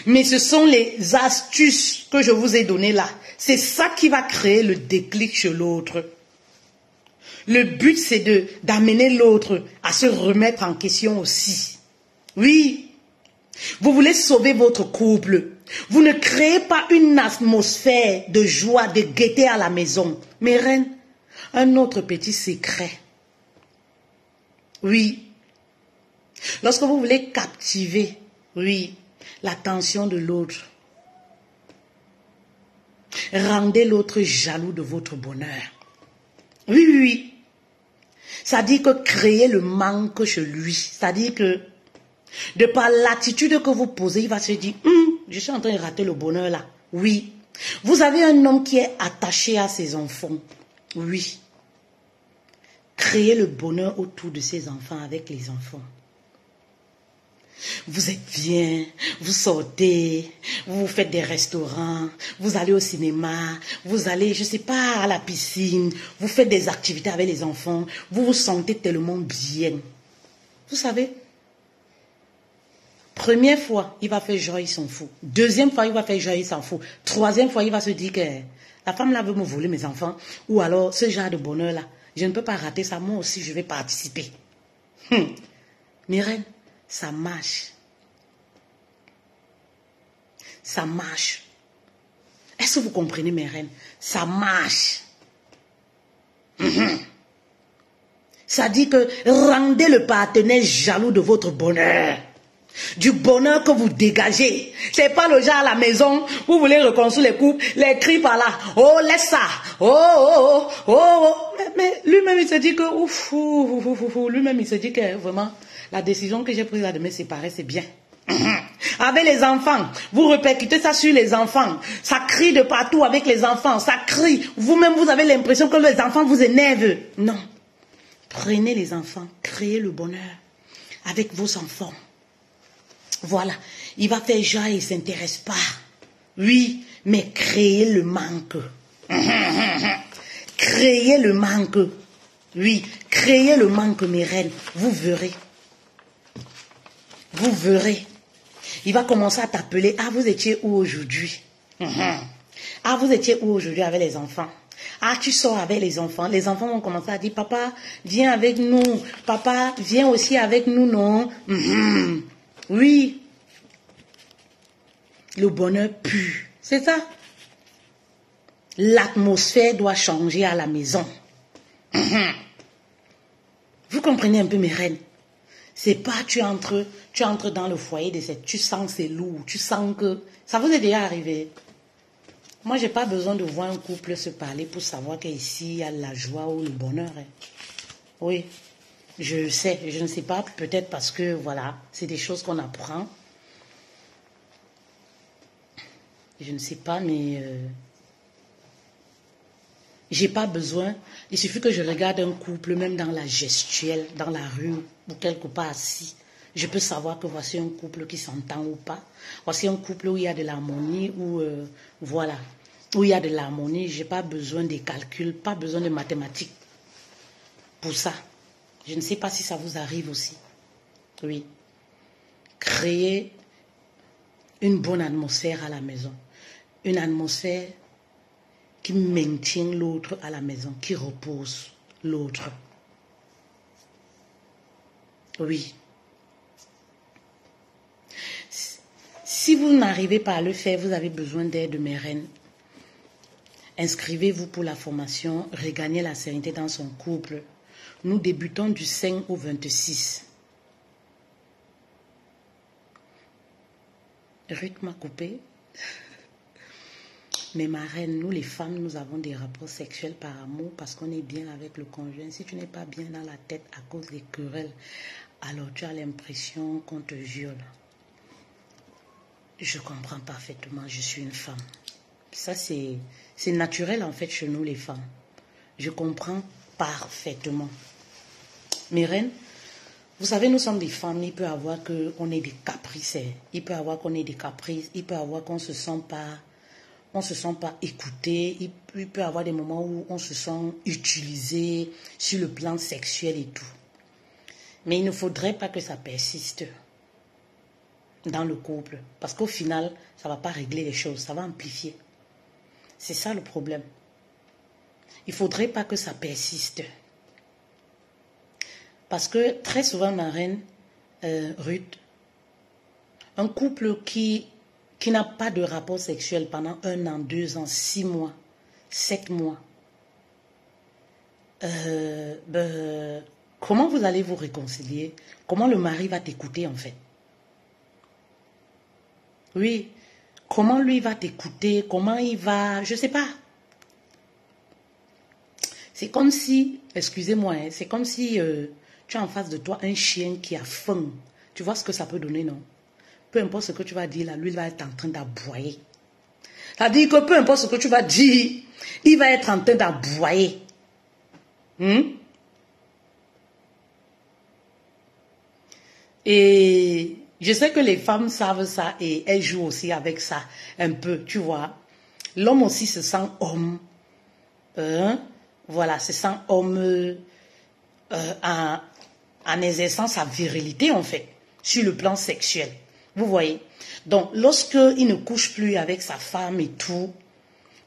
Mais ce sont les astuces que je vous ai données là. C'est ça qui va créer le déclic chez l'autre. Le but, c'est d'amener l'autre à se remettre en question aussi. Oui. Vous voulez sauver votre couple. Vous ne créez pas une atmosphère de joie, de gaieté à la maison. Mes reines, un autre petit secret. Oui. Lorsque vous voulez captiver, oui, l'attention de l'autre, rendez l'autre jaloux de votre bonheur. Oui, oui, oui. Ça dit que créer le manque chez lui. Ça dit que, de par l'attitude que vous posez, il va se dire, je suis en train de rater le bonheur là. Oui. Vous avez un homme qui est attaché à ses enfants. Oui. Créer le bonheur autour de ses enfants avec les enfants. Vous êtes bien, vous sortez, vous faites des restaurants, vous allez au cinéma, vous allez, je ne sais pas, à la piscine, vous faites des activités avec les enfants, vous vous sentez tellement bien. Vous savez, première fois, il va faire genre, il s'en fout. Deuxième fois, il va faire genre, il s'en fout. Troisième fois, il va se dire que la femme là veut me voler mes enfants. Ou alors, ce genre de bonheur là, je ne peux pas rater ça, moi aussi je vais participer. Mes reines, ça marche. Ça marche. Est-ce que vous comprenez, mes reines? Ça marche. Ça dit que rendez le partenaire jaloux de votre bonheur. Du bonheur que vous dégagez. C'est pas le genre à la maison, vous voulez reconstruire les couples, les cris par là. Oh, laisse ça. Oh. Mais lui-même, il se dit que, lui-même, il se dit que vraiment, la décision que j'ai prise là de me séparer, c'est bien. Avec les enfants, vous répercutez ça sur les enfants. Ça crie de partout avec les enfants. Ça crie. Vous-même, vous avez l'impression que les enfants vous énervent. Non. Prenez les enfants, créez le bonheur avec vos enfants. Voilà. Il va faire genre, il ne s'intéresse pas. Oui, mais créez le manque. Créez le manque. Oui, créez le manque, mes reines. Vous verrez. Vous verrez. Il va commencer à t'appeler. Ah, vous étiez où aujourd'hui? Ah, vous étiez où aujourd'hui avec les enfants? Ah, tu sors avec les enfants. Les enfants vont commencer à dire, papa, viens avec nous. Papa, viens aussi avec nous, non? Oui. Le bonheur pur. C'est ça. L'atmosphère doit changer à la maison. Vous comprenez un peu, mes reines? C'est pas tu entres dans le foyer de cette, tu sens que c'est lourd, tu sens que ça vous est déjà arrivé. Moi, j'ai pas besoin de voir un couple se parler pour savoir qu'ici il y a la joie ou le bonheur. Oui, je sais, je ne sais pas, peut-être parce que voilà, c'est des choses qu'on apprend. Je ne sais pas, mais j'ai pas besoin. Il suffit que je regarde un couple, même dans la gestuelle, dans la rue ou quelque part assis. Je peux savoir que voici un couple qui s'entend ou pas. Voici un couple où il y a de l'harmonie, voilà, où il y a de l'harmonie. J'ai pas besoin des calculs, pas besoin de mathématiques pour ça. Je ne sais pas si ça vous arrive aussi. Oui. Créer une bonne atmosphère à la maison. Une atmosphère qui maintient l'autre à la maison, qui repose l'autre. Oui. Si vous n'arrivez pas à le faire, vous avez besoin d'aide, mes reines. Inscrivez-vous pour la formation, regagner la sérénité dans son couple. Nous débutons du 5 au 26. Ruth m'a coupé. Mais ma reine, nous les femmes, nous avons des rapports sexuels par amour parce qu'on est bien avec le conjoint. Si tu n'es pas bien dans la tête à cause des querelles, alors tu as l'impression qu'on te viole. Je comprends parfaitement, je suis une femme. Ça, c'est naturel en fait chez nous les femmes. Je comprends parfaitement. Mes reines, vous savez, nous sommes des femmes, il peut avoir qu'on ait des caprices. Il peut avoir qu'on ait des caprices, il peut avoir qu'on ne se sent pas écouté, il peut y avoir des moments où on se sent utilisé sur le plan sexuel et tout. Mais il ne faudrait pas que ça persiste dans le couple. Parce qu'au final, ça ne va pas régler les choses, ça va amplifier. C'est ça le problème. Il ne faudrait pas que ça persiste. Parce que très souvent, ma reine, Ruth, un couple qui n'a pas de rapport sexuel pendant 1 an, 2 ans, 6 mois, 7 mois, comment vous allez vous réconcilier? Comment le mari va t'écouter en fait? Oui, comment lui va t'écouter? Comment il va... Je ne sais pas. C'est comme si, excusez-moi, hein, c'est comme si tu as en face de toi un chien qui a faim. Tu vois ce que ça peut donner, non? Peu importe ce que tu vas dire, là, lui, il va être en train d'aboyer. C'est-à-dire que peu importe ce que tu vas dire, il va être en train d'aboyer. Hmm? Et je sais que les femmes savent ça et elles jouent aussi avec ça un peu, tu vois. L'homme aussi se sent homme. Hein? Voilà, se sent homme en, en exerçant sa virilité, en fait, sur le plan sexuel. Vous voyez? Donc, lorsqu'il ne couche plus avec sa femme et tout,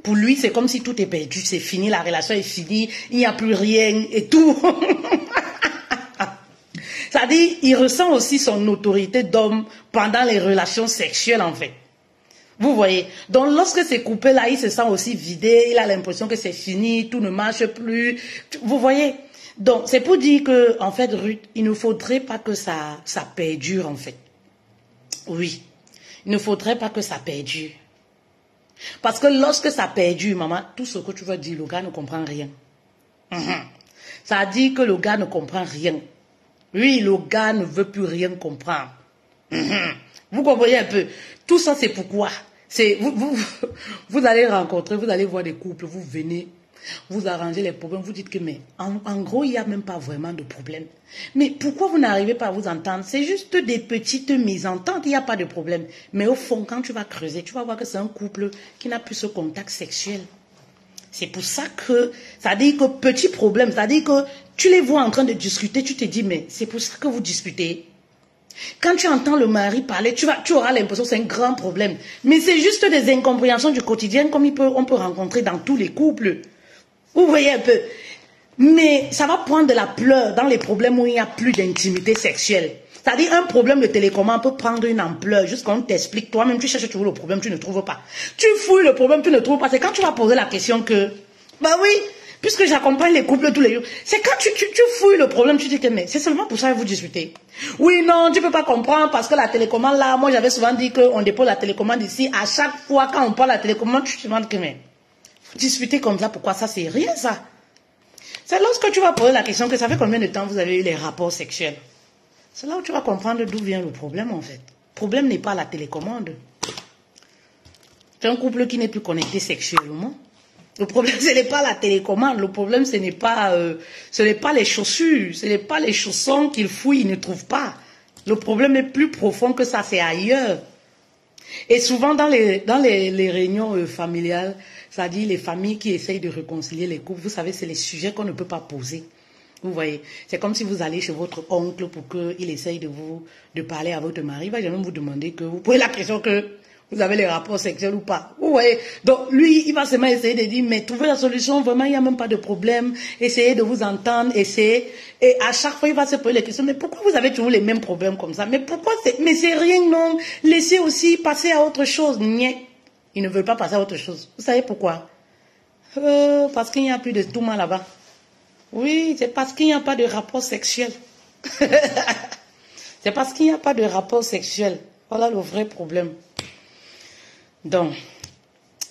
pour lui, c'est comme si tout est perdu, c'est fini, la relation est finie, il n'y a plus rien et tout. C'est-à-dire, il ressent aussi son autorité d'homme pendant les relations sexuelles, en fait. Vous voyez? Donc, lorsque c'est coupé là, il se sent aussi vidé, il a l'impression que c'est fini, tout ne marche plus. Vous voyez? Donc, c'est pour dire que, en fait, Ruth, il ne faudrait pas que ça perdure, en fait. Oui. Il ne faudrait pas que ça perdure. Parce que lorsque ça perdure, maman, tout ce que tu vas dire, le gars ne comprend rien. Ça dit que le gars ne comprend rien. Oui, le gars ne veut plus rien comprendre. Vous comprenez un peu? Tout ça, c'est pourquoi. Vous allez rencontrer, vous allez voir des couples, vous venez, vous arrangez les problèmes, vous dites que, mais en gros, il n'y a même pas vraiment de problème. Mais pourquoi vous n'arrivez pas à vous entendre? C'est juste des petites mésententes, il n'y a pas de problème. Mais au fond, quand tu vas creuser, tu vas voir que c'est un couple qui n'a plus ce contact sexuel. C'est pour ça que, ça dit que petit problème, ça dit que tu les vois en train de discuter, tu te dis, mais c'est pour ça que vous disputez. Quand tu entends le mari parler, tu auras l'impression que c'est un grand problème. Mais c'est juste des incompréhensions du quotidien comme on peut rencontrer dans tous les couples. Vous voyez un peu. Mais ça va prendre de la pleure dans les problèmes où il n'y a plus d'intimité sexuelle. C'est-à-dire un problème de télécommande peut prendre une ampleur jusqu'à on t'explique. Toi-même, tu cherches toujours le problème, tu ne trouves pas. Tu fouilles le problème, tu ne trouves pas. C'est quand tu vas poser la question que, bah oui, puisque j'accompagne les couples tous les jours, c'est quand tu fouilles le problème, tu dis que mais c'est seulement pour ça que vous discutez. Oui, non, tu peux pas comprendre parce que la télécommande là, moi j'avais souvent dit qu'on dépose la télécommande ici. À chaque fois quand on parle de la télécommande, tu te demandes que mais vous discutez comme ça, pourquoi ça c'est rien ça? C'est lorsque tu vas poser la question que ça fait combien de temps vous avez eu les rapports sexuels. C'est là où tu vas comprendre d'où vient le problème en fait. Le problème n'est pas la télécommande. C'est un couple qui n'est plus connecté sexuellement. Le problème, ce n'est pas la télécommande. Le problème, ce n'est pas les chaussures. Ce n'est pas les chaussons qu'ils fouillent, ils ne trouvent pas. Le problème est plus profond que ça, c'est ailleurs. Et souvent, dans les réunions familiales, c'est-à-dire les familles qui essayent de réconcilier les couples, vous savez, c'est les sujets qu'on ne peut pas poser. Vous voyez, c'est comme si vous allez chez votre oncle pour qu'il essaye de parler à votre mari. Il va jamais vous demander que vous posez la question que vous avez les rapports sexuels ou pas. Vous voyez, donc lui, il va seulement essayer de dire, mais trouvez la solution, vraiment, il n'y a même pas de problème. Essayez de vous entendre, essayez. Et à chaque fois, il va se poser les questions, mais pourquoi vous avez toujours les mêmes problèmes comme ça? Mais pourquoi mais c'est rien, non. Laissez aussi passer à autre chose. Niet. Ils ne veulent pas passer à autre chose. Vous savez pourquoi? Parce qu'il n'y a plus de tout mal là-bas. Oui, c'est parce qu'il n'y a pas de rapport sexuel. C'est parce qu'il n'y a pas de rapport sexuel. Voilà le vrai problème. Donc,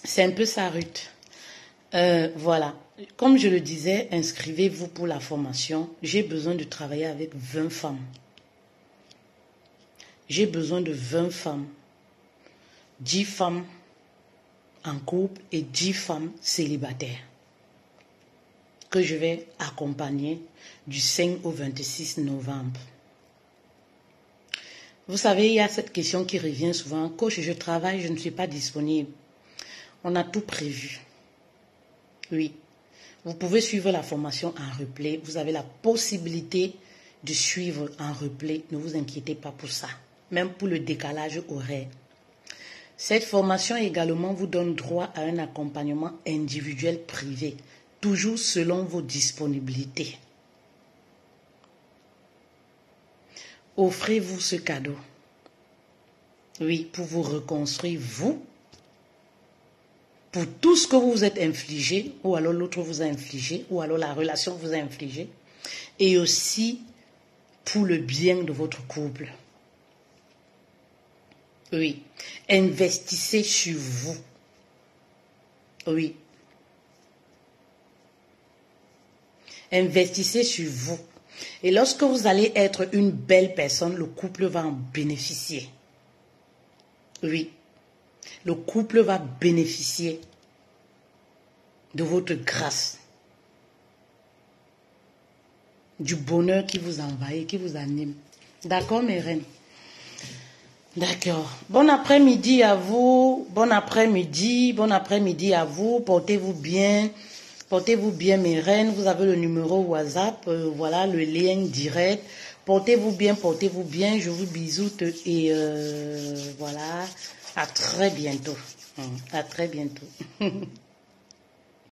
c'est un peu ça, Ruth. Voilà. Comme je le disais, inscrivez-vous pour la formation. J'ai besoin de travailler avec 20 femmes. J'ai besoin de 20 femmes. 10 femmes en couple et 10 femmes célibataires que je vais accompagner du 5 au 26 novembre. Vous savez, il y a cette question qui revient souvent. Coach, je travaille, je ne suis pas disponible. On a tout prévu. Oui. Vous pouvez suivre la formation en replay. Vous avez la possibilité de suivre en replay. Ne vous inquiétez pas pour ça. Même pour le décalage horaire. Cette formation également vous donne droit à un accompagnement individuel privé. Toujours selon vos disponibilités. Offrez-vous ce cadeau. Oui, pour vous reconstruire, vous, pour tout ce que vous vous êtes infligé, ou alors l'autre vous a infligé, ou alors la relation vous a infligé, et aussi pour le bien de votre couple. Oui, investissez sur vous. Oui. Investissez sur vous. Et lorsque vous allez être une belle personne, le couple va en bénéficier. Oui. Le couple va bénéficier de votre grâce. du bonheur qui vous envahit, qui vous anime. D'accord, mes reines? D'accord. Bon après-midi à vous. Bon après-midi. Bon après-midi à vous. Portez-vous bien. Portez-vous bien, mes reines. Vous avez le numéro WhatsApp. Voilà le lien direct. Portez-vous bien, portez-vous bien. Je vous bisoute et voilà. À très bientôt. À très bientôt.